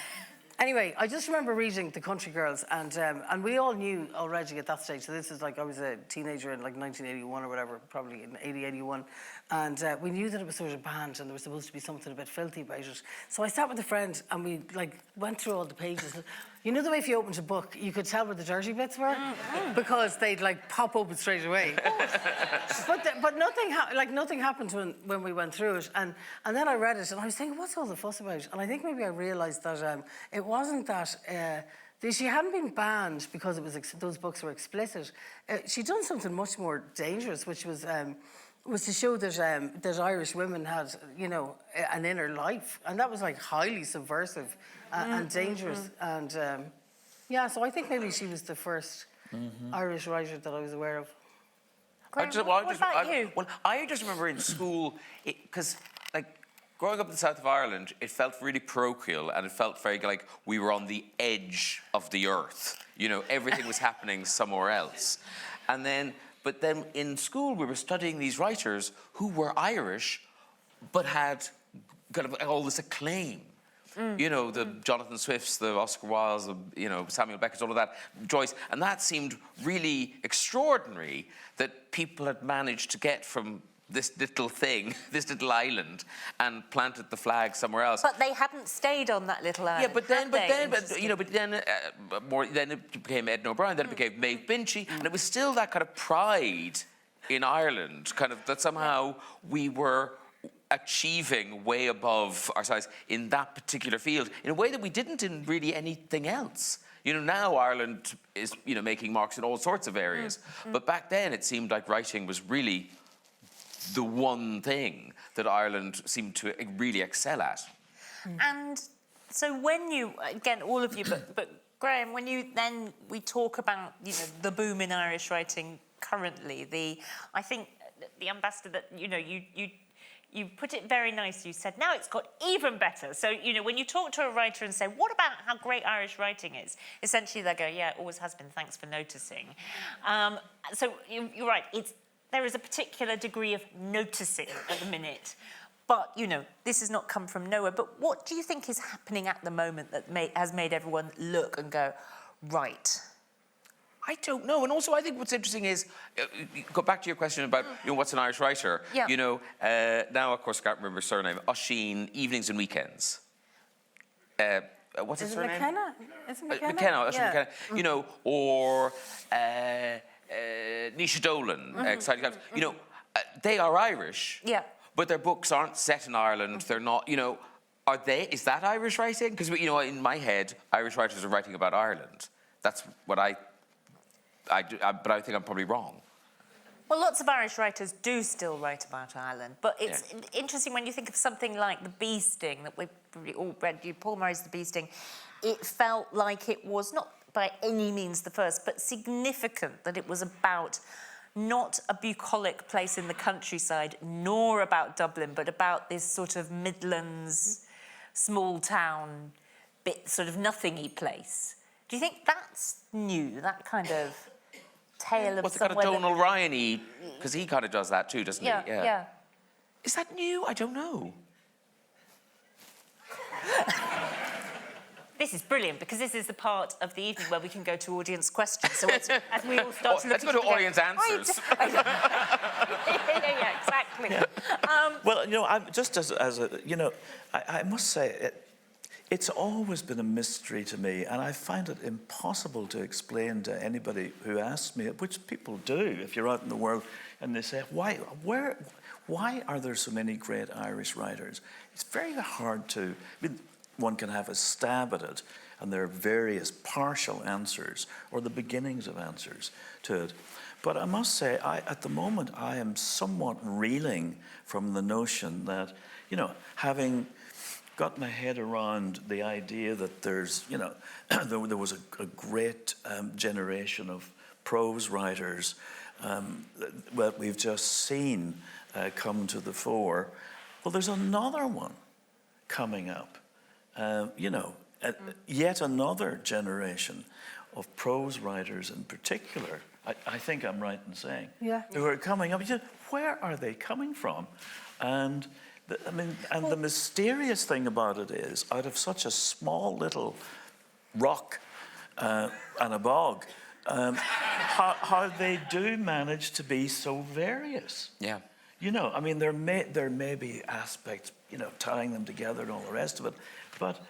Anyway, I just remember reading The Country Girls, and we all knew already at that stage. So this is like I was a teenager in like 1981 or whatever, probably in 81, and we knew that it was sort of banned and there was supposed to be something a bit filthy about it. So I sat with a friend and we like went through all the pages. You know the way if you opened a book, you could tell where the dirty bits were because they'd like pop open straight away. But nothing happened when we went through it, and then I read it and I was thinking, what's all the fuss about? And I think maybe I realised that it wasn't that she hadn't been banned because it was those books were explicit. She'd done something much more dangerous, which was to show that Irish women had, you know, an inner life, and that was like highly subversive and dangerous. And yeah, so I think maybe she was the first Irish writer that I was aware of. Graham, what about you? Well, I just remember in school, because like growing up in the south of Ireland, it felt really parochial and it felt very like we were on the edge of the earth. You know, everything was happening somewhere else. But then in school, we were studying these writers who were Irish, but had kind of all this acclaim. You know, the Jonathan Swifts, the Oscar Wildes, the, you know, Samuel Beckett's, all of that, Joyce. And that seemed really extraordinary that people had managed to get from this little thing, this little island, and planted the flag somewhere else. But they hadn't stayed on that little island. Yeah, but then it became Edna O'Brien, then it became Maeve Binchy, and it was still that kind of pride in Ireland, kind of that somehow we were achieving way above our size in that particular field in a way that we didn't in really anything else. You know, now Ireland is, you know, making marks in all sorts of areas, but back then it seemed like writing was really the one thing that Ireland seemed to really excel at. And so when you, again, all of you, but Graham, when we talk about, you know, the boom in Irish writing currently, I think the ambassador that, you know, you put it very nicely. You said, now it's got even better. So, you know, when you talk to a writer and say, what about how great Irish writing is? Essentially, they go, yeah, it always has been, thanks for noticing. So you're right, there is a particular degree of noticing at the minute. But, you know, this has not come from nowhere. But what do you think is happening at the moment that has made everyone look and go, right? I don't know. And also, I think what's interesting is, go back to your question about, you know, what's an Irish writer? Yeah. You know, now, of course, I can't remember her surname. Oisin, Evenings and Weekends. What's his surname? McKenna? Is it McKenna? McKenna, that's Yeah. McKenna. You know, or Nisha Dolan, Exciting Times. You know, they are Irish. Yeah. But their books aren't set in Ireland. They're not, you know, is that Irish writing? Because, you know, in my head, Irish writers are writing about Ireland. That's what I do, but I think I'm probably wrong. Well, lots of Irish writers do still write about Ireland, but it's interesting when you think of something like The Bee Sting, that we've all read, Paul Murray's The Bee Sting. It felt like it was not by any means the first, but significant that it was about not a bucolic place in the countryside, nor about Dublin, but about this sort of Midlands, small town, bit sort of nothingy place. Do you think that's new, that kind of... tale of What's it got a somewhere Donal Ryan-y? Because he kind of does that too, doesn't Yeah, he? yeah. Is that new? I don't know. This is brilliant because this is the part of the evening where we can go to audience questions. So as we all start to look Let's go to audience answers. Yeah, exactly. Well, you know, just as a, you know, I must say, it's always been a mystery to me, and I find it impossible to explain to anybody who asks me, which people do if you're out in the world, and they say, why are there so many great Irish writers? It's very hard to, I mean, one can have a stab at it, and there are various partial answers or the beginnings of answers to it. But I must say, at the moment, I am somewhat reeling from the notion that, you know, having got my head around the idea that there's, you know, there was a great generation of prose writers that we've just seen come to the fore. Well, there's another one coming up. You know, yet another generation of prose writers in particular, I think I'm right in saying, who are coming up. You say, where are they coming from? And the mysterious thing about it is, out of such a small little rock and a bog, how they do manage to be so various. Yeah. You know, I mean, there may be aspects, you know, tying them together and all the rest of it, but,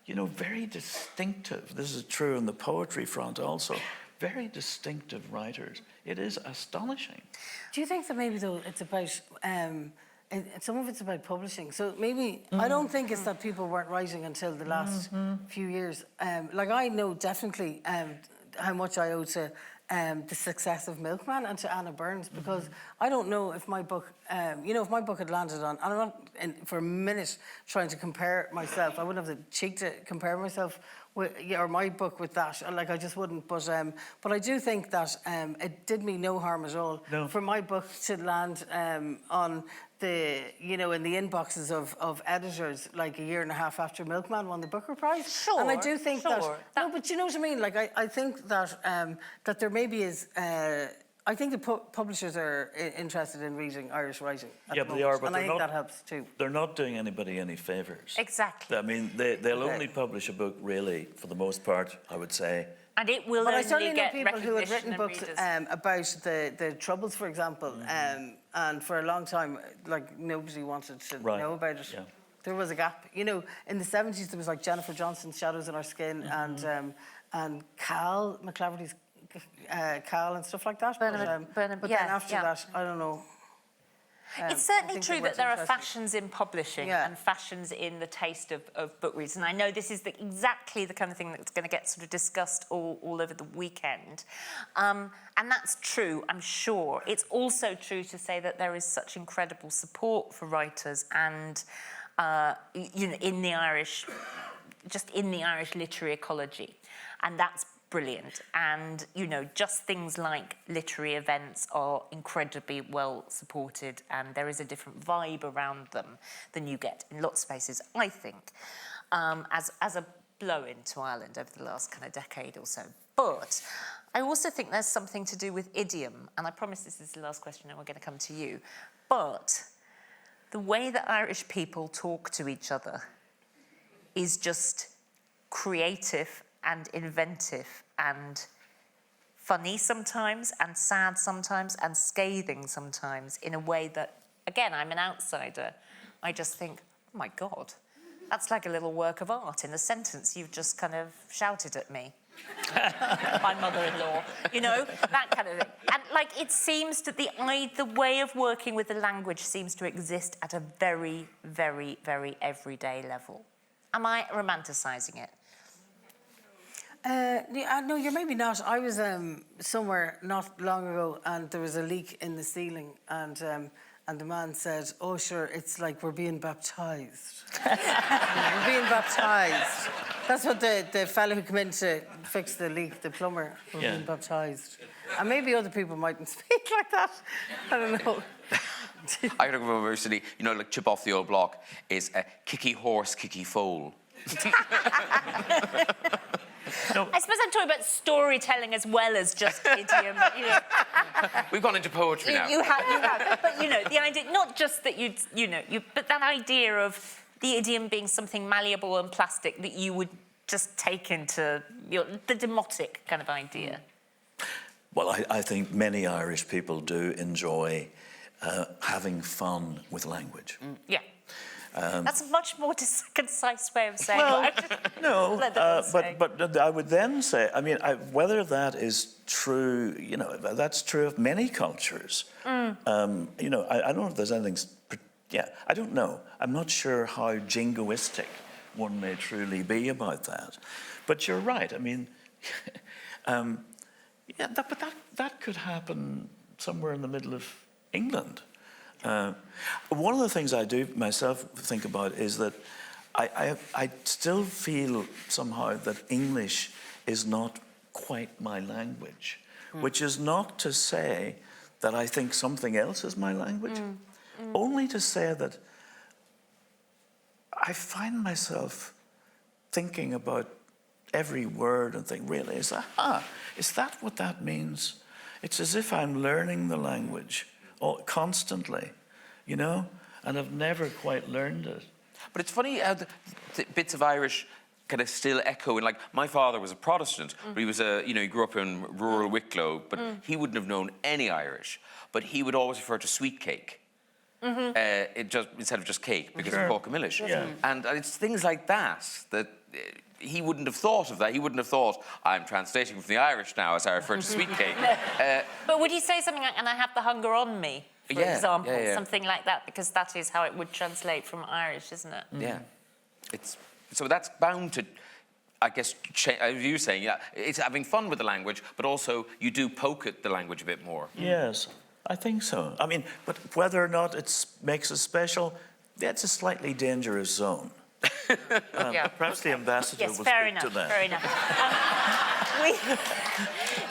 you know, very distinctive. This is true on the poetry front also. Very distinctive writers. It is astonishing. Do you think that maybe, though, it's about... some of it's about publishing. So maybe, I don't think it's that people weren't writing until the last few years. Like, I know definitely how much I owe to the success of Milkman and to Anna Burns, because I don't know if my book, you know, if my book had landed on, and I'm not for a minute trying to compare myself, I wouldn't have the cheek to compare myself with, or my book with that, like I just wouldn't, but I do think that it did me no harm at all for my book to land on the, you know, in the inboxes of editors like a year and a half after Milkman won the Booker Prize. Sure, and I do think sure. no, but you know what I mean? Like, I think that that there maybe is... I think the publishers are interested in reading Irish writing. Yeah, but they are, but and I think that helps too. They're not doing anybody any favours. Exactly. I mean, they'll only publish a book, really, for the most part, I would say. And it will But I only certainly know get people who had recognition written books and readers. about the Troubles, for example, and for a long time, like, nobody wanted to know about it. Yeah. There was a gap. You know, in the 70s, there was like Jennifer Johnson's Shadows in Our Skin and Cal McClaverty's Cal and stuff like that. Burnham, but then after that, I don't know. It's certainly true that there are fashions in publishing Yeah. and fashions in the taste of book readers. And I know this is exactly the kind of thing that's going to get sort of discussed all over the weekend. And that's true, I'm sure. It's also true to say that there is such incredible support for writers and, you know, in the Irish, just in the Irish literary ecology. And that's brilliant. And, you know, just things like literary events are incredibly well supported, and there is a different vibe around them than you get in lots of spaces, I think, as a blow into Ireland over the last kind of decade or so. But I also think there's something to do with idiom, and I promise this is the last question and we're going to come to you. But the way that Irish people talk to each other is just creative and inventive and funny sometimes and sad sometimes and scathing sometimes in a way that, again, I'm an outsider. I just think, oh my God, that's like a little work of art in a sentence you've just kind of shouted at me. My mother-in-law, you know, that kind of thing. And like, it seems that the way of working with the language seems to exist at a very, very, very everyday level. Am I romanticising it? No, you're maybe not. I was somewhere not long ago, and there was a leak in the ceiling, and the man said, "Oh, sure, it's like we're being baptised." We're being baptised. That's what the fellow who came in to fix the leak, the plumber, we're being baptised. And maybe other people mightn't speak like that. I don't know. I remember recently, you know, like chip off the old block is a kicky horse, kicky foal. I suppose I'm talking about storytelling as well as just idiom. You know. We've gone into poetry now. You have. But, you know, the idea, not just that but that idea of the idiom being something malleable and plastic that you would just take into the demotic kind of idea. Well, I think many Irish people do enjoy having fun with language. Yeah. That's a much more concise way of saying Well, it. no, but I would then say, I mean, whether that is true, you know, that's true of many cultures. You know, I don't know if there's anything, I don't know. I'm not sure how jingoistic one may truly be about that. But you're right, I mean, that could happen somewhere in the middle of England. One of the things I do myself think about is that I still feel somehow that English is not quite my language, which is not to say that I think something else is my language, only to say that I find myself thinking about every word and think, really, is that what that means? It's as if I'm learning the language constantly, you know, and I've never quite learned it. But it's funny how the bits of Irish kind of still echo. And like, my father was a Protestant, but he was he grew up in rural Wicklow, but he wouldn't have known any Irish. But he would always refer to sweet cake. Instead of just cake, because of Porkamillish. Yeah. And it's things like that he wouldn't have thought of that. He wouldn't have thought, I'm translating from the Irish now as I refer to sweet cake. But would he say something like, and I have the hunger on me, for example, something like that, because that is how it would translate from Irish, isn't it? Yeah. So that's bound to, I guess, as you were saying, it's having fun with the language, but also you do poke at the language a bit more. Yes, I think so. I mean, but whether or not it makes it special, that's a slightly dangerous zone. Perhaps the ambassador will speak to that. Fair enough.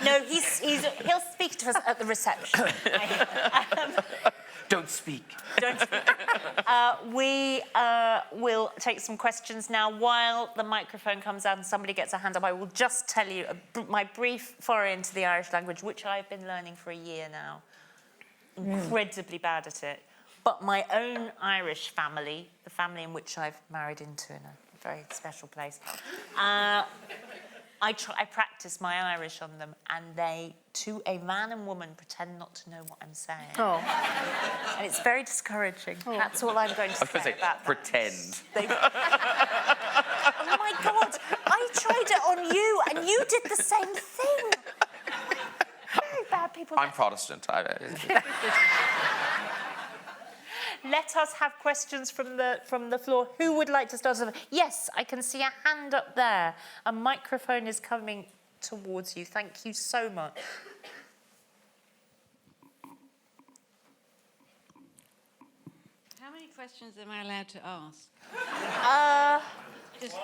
No, he'll speak to us at the reception. Don't speak. We will take some questions now. While the microphone comes out and somebody gets a hand up, I will just tell you my brief foray into the Irish language, which I've been learning for a year now. Incredibly bad at it. But my own Irish family, the family in which I've married into in a very special place, I practice my Irish on them, and they, to a man and woman, pretend not to know what I'm saying. Oh. And it's very discouraging. That's all I'm going to say about that. Pretend. Oh my God, I tried it on you, and you did the same thing. Very bad people. I'm Protestant. Let us have questions from the floor. Who would like to start? Yes, I can see a hand up there. A microphone is coming towards you. Thank you so much. How many questions am I allowed to ask?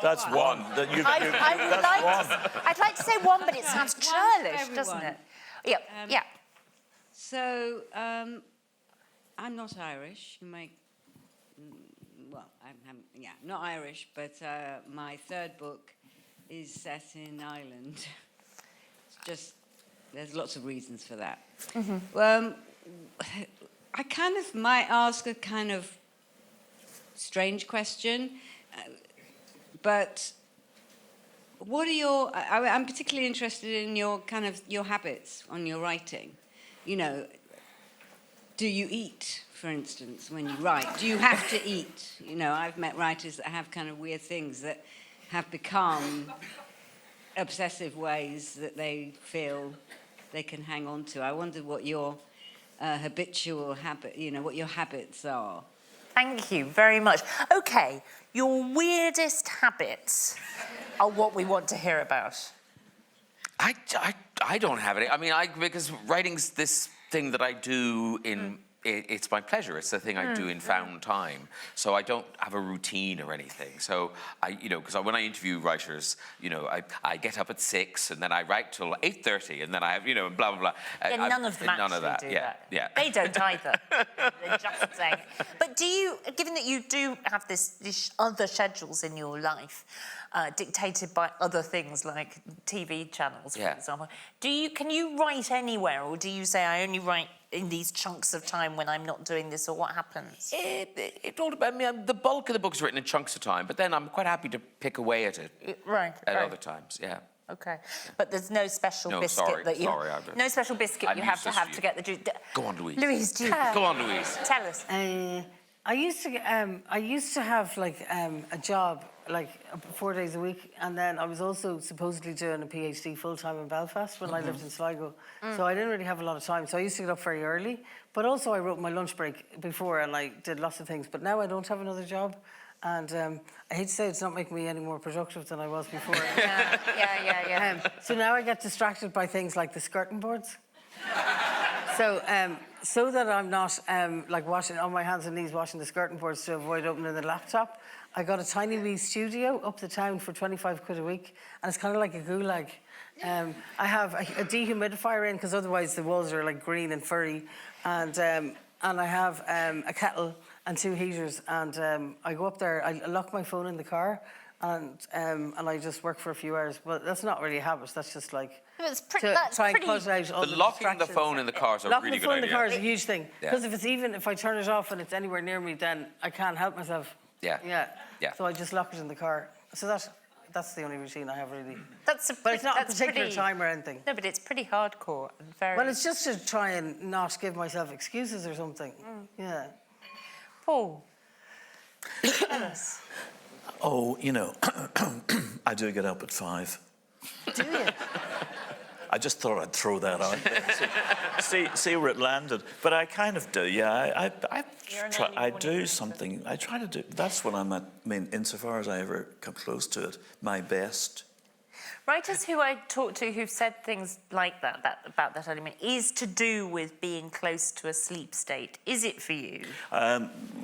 That's one. I'd like to say one, but it sounds churlish, doesn't it? Yeah. So, I'm not Irish. You may, not Irish, but my third book is set in Ireland. It's just, there's lots of reasons for that. I kind of might ask a kind of strange question, but what are I'm particularly interested in your habits on your writing. You know, do you eat, for instance, when you write? Do you have to eat? You know, I've met writers that have kind of weird things that have become obsessive ways that they feel they can hang on to. I wondered what your habitual habit, what your habits are. Thank you very much. Okay, your weirdest habits are what we want to hear about. I don't have any. I mean, because writing's this thing that I do in. It's my pleasure. It's the thing I do in found time. So I don't have a routine or anything. So because when I interview writers, I get up at 6 and then I write till 8:30 and then I have, blah blah blah. Yeah, none of them actually do that. Yeah. They don't either. They're just saying it. But do you, given that you do have these other schedules in your life, dictated by other things like TV channels, for Yeah. example. Can you write anywhere, or do you say I only write in these chunks of time when I'm not doing this, or what happens? It all depends. I mean, the bulk of the book's written in chunks of time, but then I'm quite happy to pick away at it Right. at other times. Yeah. Okay, but there's no special No, biscuit sorry, that you. sorry, no special biscuit I'm you have to useless have for to you. get the juice. Go on, Louise. Louise, do you? Go on, Louise. Tell us. I used to have like a job like 4 days a week, and then I was also supposedly doing a PhD full time in Belfast when I lived in Sligo. So I didn't really have a lot of time. So I used to get up very early, but also I wrote my lunch break before, and I did lots of things. But now I don't have another job, and I hate to say it's not making me any more productive than I was before. Yeah. So now I get distracted by things like the skirting boards. So that I'm not like washing on my hands and knees washing the skirting boards to avoid opening the laptop, I got a tiny wee studio up the town for 25 quid a week, and it's kind of like a gulag. I have a dehumidifier in because otherwise the walls are like green and furry, and I have a kettle and 2 heaters, and I go up there, I lock my phone in the car, and I just work for a few hours. But that's not really a habit. That's just like That's try and pretty. cut out all the Locking the distractions. phone in the car is a Locking really the good phone in idea. the car is a huge thing. Yeah. Because if I turn it off and it's anywhere near me, then I can't help myself. Yeah. So I just lock it in the car. So that's the only routine I have really. But But it's not a particular time or anything. No, but it's pretty hardcore and very. Well, it's just to try and not give myself excuses or something. Yeah. Paul. Tell us. Oh, you know, I do get up at 5. Do you? I just thought I'd throw that out there. See where it landed. But I kind of do, yeah. I do something. I try to do. That's what I'm at. I mean, insofar as I ever come close to it, my best. Writers who I talk to who've said things like that about that element is to do with being close to a sleep state. Is it for you?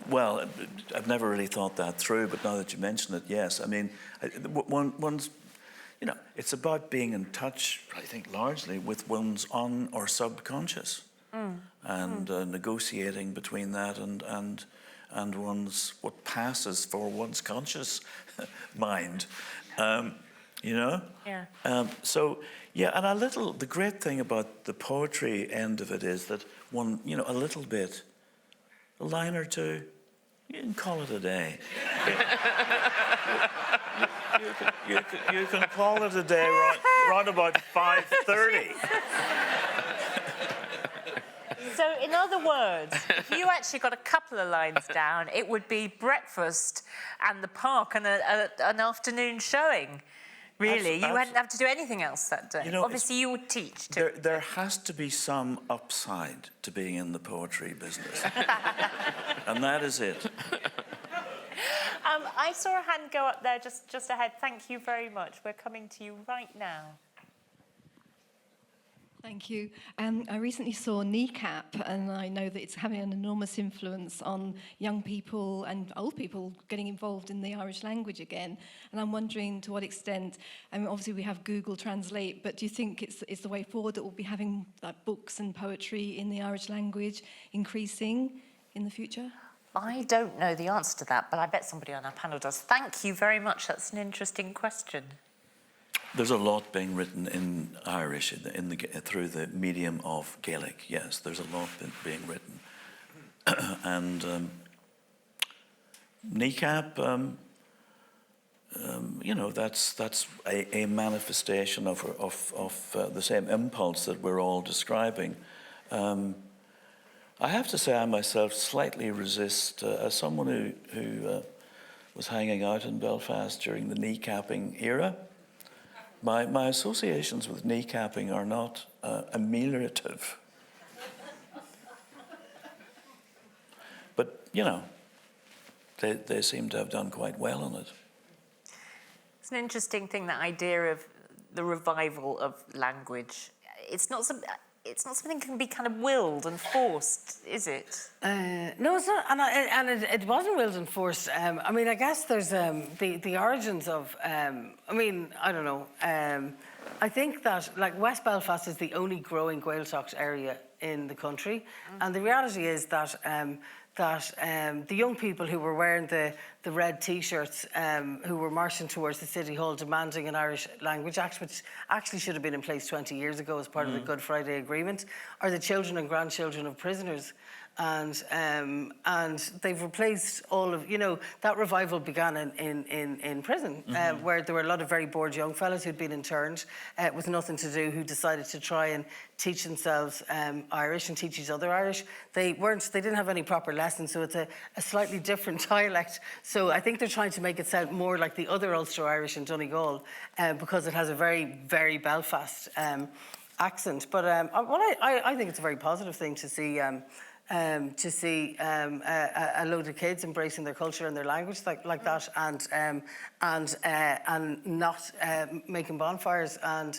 Well, I've never really thought that through, but now that you mention it, yes. I mean, one's, you know, it's about being in touch, I think, largely with one's on or subconscious, and negotiating between that and one's what passes for one's conscious mind. You know? Yeah. So, yeah, and the great thing about the poetry end of it is that one, you know, a little bit, a line or two, you can call it a day. you can call it a day round about 5:30. So, in other words, if you actually got a couple of lines down, it would be breakfast and the park and an afternoon showing. Really, you hadn't have to do anything else that day. You know, obviously, you would teach too. There has to be some upside to being in the poetry business. And that is it. I saw a hand go up there just ahead. Thank you very much. We're coming to you right now. Thank you. I recently saw Kneecap, and I know that it's having an enormous influence on young people and old people getting involved in the Irish language again. And I'm wondering to what extent, I mean, obviously we have Google Translate, but do you think it's the way forward that we'll be having books and poetry in the Irish language increasing in the future? I don't know the answer to that, but I bet somebody on our panel does. Thank you very much. That's an interesting question. There's a lot being written in Irish through the medium of Gaelic. Yes, there's a lot being written, and Kneecap. You know, that's a manifestation of the same impulse that we're all describing. I have to say, I myself slightly resist, as someone who was hanging out in Belfast during the kneecapping era. My associations with kneecapping are not ameliorative. But, you know, they seem to have done quite well on it. It's an interesting thing, that idea of the revival of language. It's not something that can be kind of willed and forced, is it? No, it's not, and it wasn't willed and forced. I mean, I guess there's the origins of. I mean, I don't know. I think that, like, West Belfast is the only growing Gaeltacht area in the country, and the reality is that the young people who were wearing the red T-shirts, who were marching towards the City Hall demanding an Irish language act, which actually should have been in place 20 years ago as part of the Good Friday Agreement, are the children and grandchildren of prisoners. And they've replaced all of, that revival began in prison, where there were a lot of very bored young fellas who'd been interned with nothing to do, who decided to try and teach themselves Irish and teach each other Irish. They didn't have any proper lessons, so it's a slightly different dialect. So I think they're trying to make it sound more like the other Ulster Irish in Donegal, because it has a very, very Belfast accent. But I think it's a very positive thing to see. A load of kids embracing their culture and their language like that, and not making bonfires and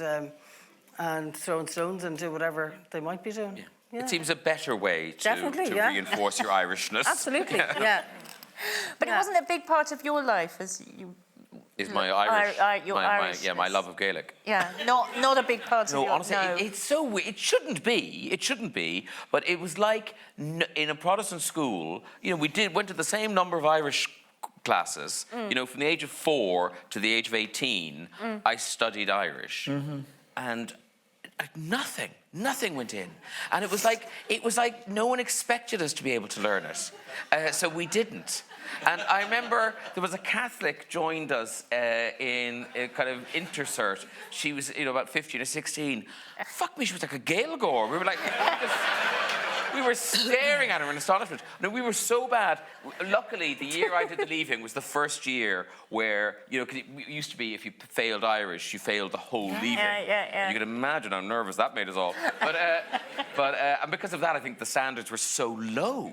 throwing stones and do whatever they might be doing. Yeah. It seems a better way to reinforce your Irishness. Absolutely, yeah. But it wasn't a big part of your life as you... Is my Irish, my love of Gaelic. Yeah, not a big part of your... Honestly, it's so weird. It shouldn't be, but it was like in a Protestant school, we went to the same number of Irish classes, from the age of 4 to the age of 18, I studied Irish. And nothing went in. And it was like no one expected us to be able to learn it. So we didn't. And I remember there was a Catholic joined us in a kind of intercert. She was, about 15 or 16. Fuck me, she was like a Gaeilgeoir. We were like, we were staring at her in astonishment. No, we were so bad. Luckily, the year I did the leaving was the first year where, 'cause it used to be if you failed Irish, you failed the whole leaving. Yeah. You can imagine how nervous that made us all. But and because of that, I think the standards were so low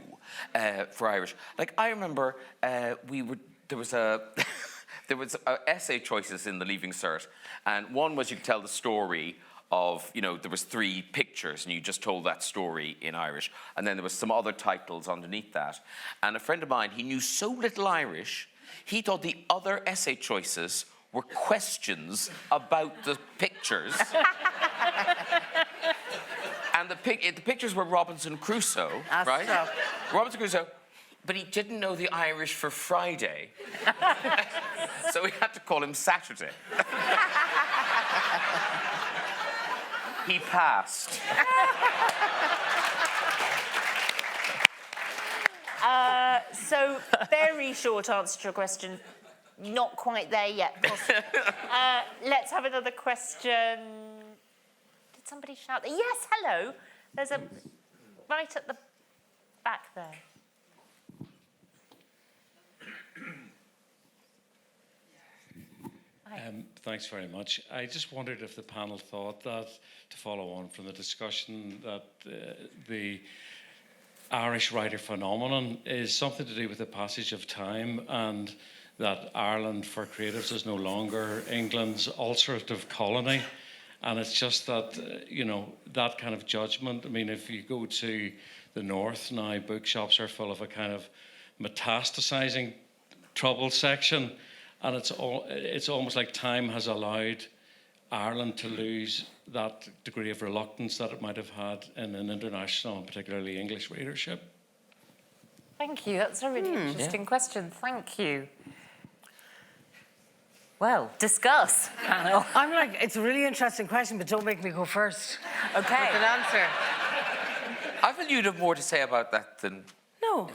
for Irish. Like, I remember there was essay choices in the leaving cert, and one was you could tell the story of, there was 3 pictures and you just told that story in Irish. And then there was some other titles underneath that. And a friend of mine, he knew so little Irish, he thought the other essay choices were questions about the pictures. And the pictures were Robinson Crusoe, right? Robinson Crusoe. But he didn't know the Irish for Friday. So we had to call him Saturday. He passed. So, very short answer to your question. Not quite there yet, possibly. Let's have another question. Did somebody shout? Yes, hello. There's a... right at the back there. Thanks very much. I just wondered if the panel thought that, to follow on from the discussion, that the Irish writer phenomenon is something to do with the passage of time, and that Ireland for creatives is no longer England's ulcerative colony. And it's just that, that kind of judgment. I mean, if you go to the north now, bookshops are full of a kind of metastasizing trouble section. And it's almost like time has allowed Ireland to lose that degree of reluctance that it might have had in an international, and particularly English readership. Thank you. That's a really interesting question. Thank you. Well, discuss, panel. I'm like, it's a really interesting question, but don't make me go first. Okay. With an answer. I feel you'd have more to say about that than... No.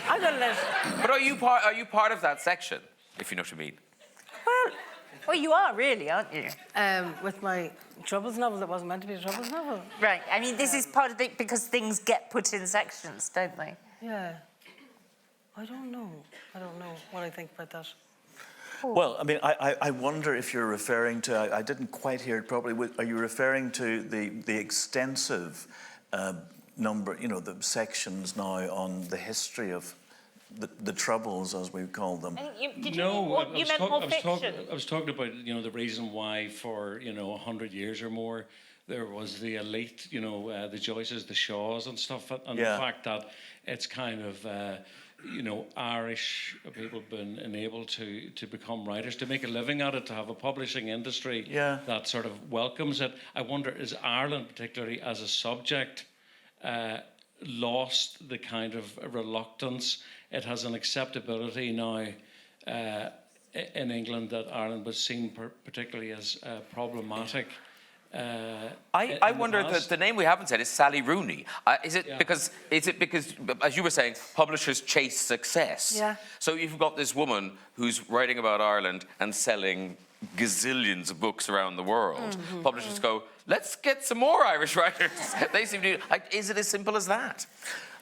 I'm gonna let... But are you part of that section, if you know what I mean? Well, you are really, aren't you? With my Troubles novel that wasn't meant to be a Troubles novel. Right. I mean, this is part of it because things get put in sections, don't they? Yeah. I don't know what I think about that. Well, I mean, I wonder if you're referring to, I didn't quite hear it properly, are you referring to the extensive number, the sections now on the history of the Troubles, as we call them? You meant more fiction. I was talking about, the reason why for, 100 years or more, there was the elite, the Joyces, the Shaws and stuff, and the fact that it's kind of Irish people been enabled to become writers, to make a living at it, to have a publishing industry that sort of welcomes it. I wonder, is Ireland, particularly as a subject, lost the kind of reluctance? It has an acceptability now in England that Ireland was seen particularly as problematic. I wonder, the name we haven't said is Sally Rooney. Is it because, as you were saying, publishers chase success? Yeah. So you've got this woman who's writing about Ireland and selling gazillions of books around the world. Publishers go, let's get some more Irish writers. They seem to. Is it as simple as that?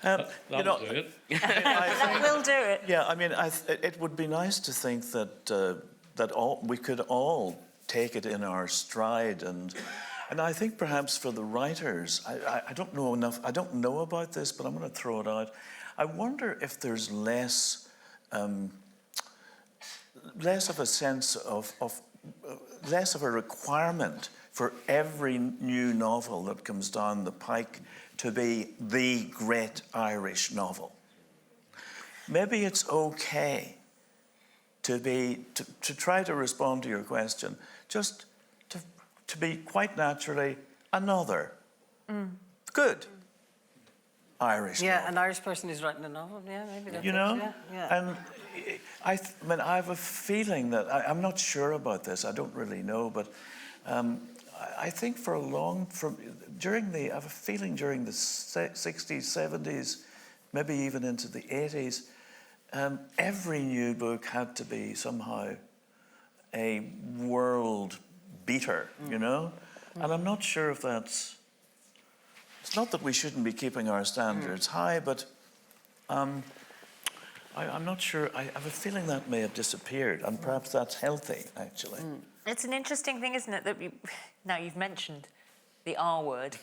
That will do it. That will do it. Yeah, I mean, it would be nice to think that we could all take it in our stride, and I think perhaps for the writers, I don't know enough. I don't know about this, but I'm going to throw it out. I wonder if there's less of a sense of less of a requirement for every new novel that comes down the pike to be the great Irish novel. Maybe it's okay to try to respond to your question, just to be quite naturally another good Irish novel. an Irish person who's writing a novel. Yeah, maybe that's And I have a feeling that I'm not sure about this. I don't really know, but I think I have a feeling during the 60s, 70s, maybe even into the 80s, every new book had to be somehow a world beater, And I'm not sure if it's not that we shouldn't be keeping our standards high, but I'm not sure. I have a feeling that may have disappeared, and perhaps that's healthy, actually. It's an interesting thing, isn't it, that now you've mentioned the R word.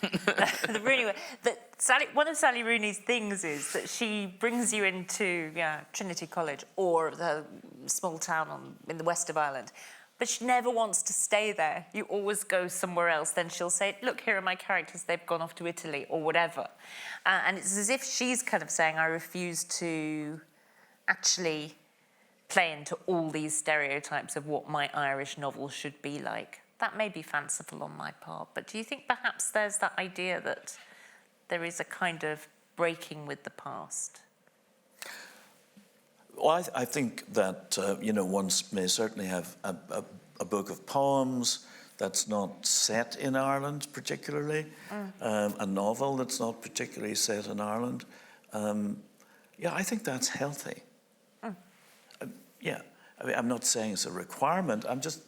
One of Sally Rooney's things is that she brings you into Trinity College or the small town in the west of Ireland, but she never wants to stay there. You always go somewhere else. Then she'll say, look, here are my characters. They've gone off to Italy or whatever. And it's as if she's kind of saying, I refuse to actually play into all these stereotypes of what my Irish novel should be like. That may be fanciful on my part, but do you think perhaps there's that idea that there is a kind of breaking with the past? Well, I think that, one may certainly have a book of poems that's not set in Ireland particularly, a novel that's not particularly set in Ireland. I think that's healthy. I mean, I'm not saying it's a requirement. I'm just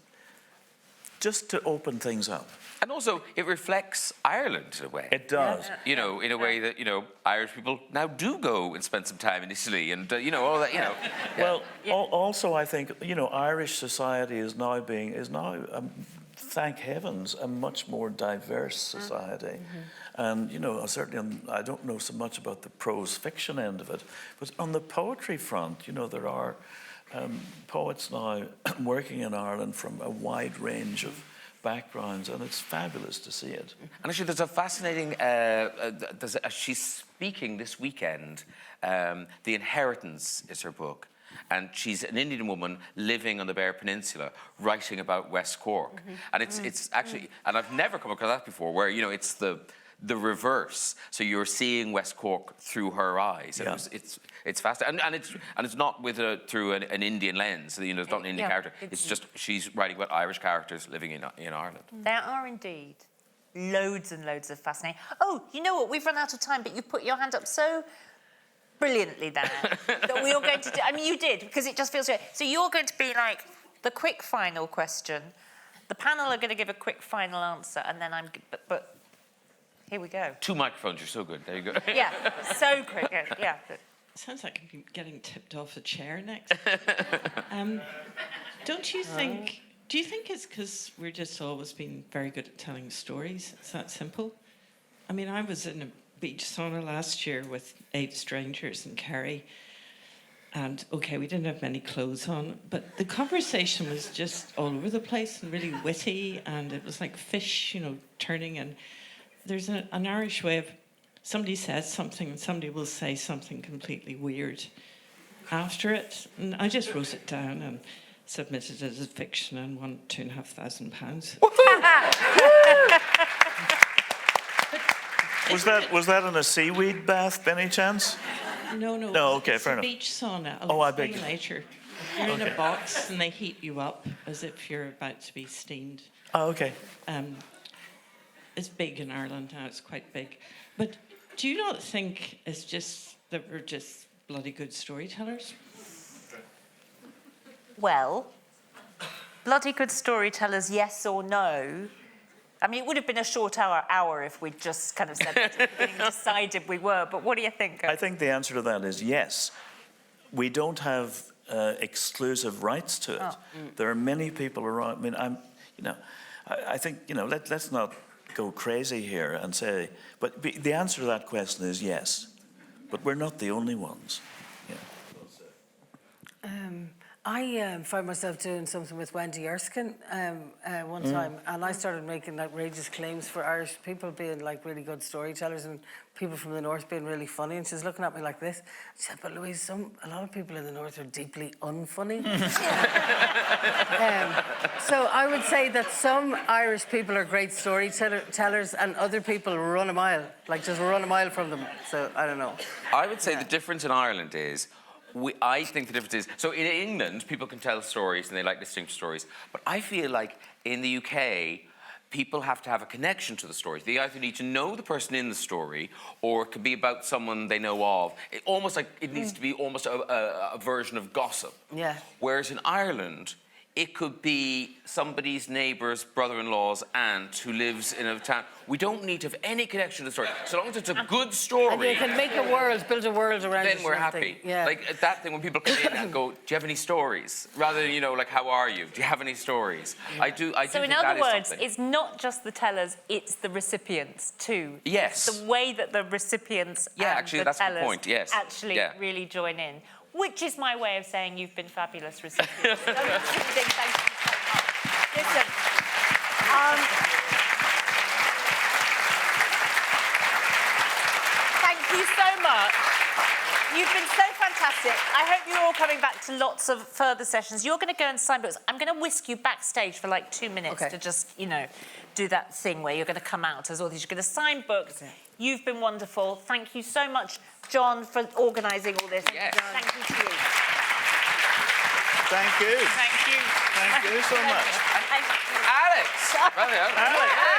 to open things up. And also, it reflects Ireland in a way. It does. In a way that, Irish people now do go and spend some time in Italy and, all that, Well, also I think, Irish society is now, thank heavens, a much more diverse society. And, certainly, I don't know so much about the prose fiction end of it, but on the poetry front, there are poets now working in Ireland from a wide range of backgrounds, and it's fabulous to see it. And actually, there's a fascinating. She's speaking this weekend. The Inheritance is her book, and she's an Indian woman living on the Beara Peninsula, writing about West Cork. And it's actually, and I've never come across that before, where it's the reverse. So you're seeing West Cork through her eyes. Yeah. It's fascinating, and it's not through an Indian lens. So, it's not an Indian character. It's just she's writing about Irish characters living in Ireland. There are indeed loads and loads of fascinating. Oh, you know what? We've run out of time, but you put your hand up so brilliantly there that we are going to do. I mean, you did, because it just feels good. So you're going to be like the quick final question. The panel are going to give a quick final answer, and then but here we go. 2 microphones, you're so good. There you go. Yeah, so quick. Yeah. Sounds like I'm getting tipped off a chair next. Don't you think? Do you think it's because we're just always been very good at telling stories? It's that simple. I mean, I was in a beach sauna last year with 8 strangers in Kerry, and we didn't have many clothes on, but the conversation was just all over the place and really witty, and it was like fish, turning. And there's an Irish way of. Somebody says something and somebody will say something completely weird. after it. And I just wrote it down and submitted it as fiction and won £2,500. Was that in a seaweed bath, by any chance? No. No, okay, it's fair a enough. beach sauna. Oh, I beg explain you. later. You're in Okay. a box and they heat you up as if you're about to be steamed. Oh, okay. It's big in Ireland now, it's quite big. But do you not think it's just that we're just bloody good storytellers? Well, bloody good storytellers, yes or no? I mean, it would have been a short hour if we'd just kind of said that at the beginning, decided we were. But what do you think? I think the answer to that is yes. We don't have exclusive rights to it. Oh. There are many people around. I mean, I think, let's not go crazy here and say, but the answer to that question is yes. But we're not the only ones. Yeah. I found myself doing something with Wendy Erskine one time, and I started making outrageous claims for Irish people being like really good storytellers and people from the north being really funny. And she was looking at me like this. She said, "But Louise, a lot of people in the north are deeply unfunny." So I would say that some Irish people are great storytellers, and other people run a mile, just run a mile from them. So I don't know. I would say the difference in Ireland is, I think the difference is, so in England, people can tell stories and they like listening to stories. But I feel like in the UK, people have to have a connection to the stories. They either need to know the person in the story, or it could be about someone they know of. It needs to be almost a version of gossip. Yeah. Whereas in Ireland, it could be somebody's neighbour's brother-in-law's aunt who lives in a town. We don't need to have any connection to the story. So long as it's a good story. And you can make build a world around it. Then we're happy. Yeah. Like that thing when people come in and go, "Do you have any stories?" Rather than, "How are you? Do you have any stories?" Yeah. I do. So in other words, it's not just the tellers; it's the recipients too. Yes. It's the way that the recipients and actually, the that's the tellers point. Yes. actually really join in. Which is my way of saying you've been fabulous recipients. Thank you so much. Listen, thank you so much. You've been so fantastic. I hope you're all coming back to lots of further sessions. You're going to go and sign books. I'm going to whisk you backstage for 2 minutes to just, do that thing where you're going to come out as authors. You're going to sign books. Okay. You've been wonderful. Thank you so much, John, for organising all this. Yes. Thank you to you. Thank you. Thank you. Thank you so much. Alex!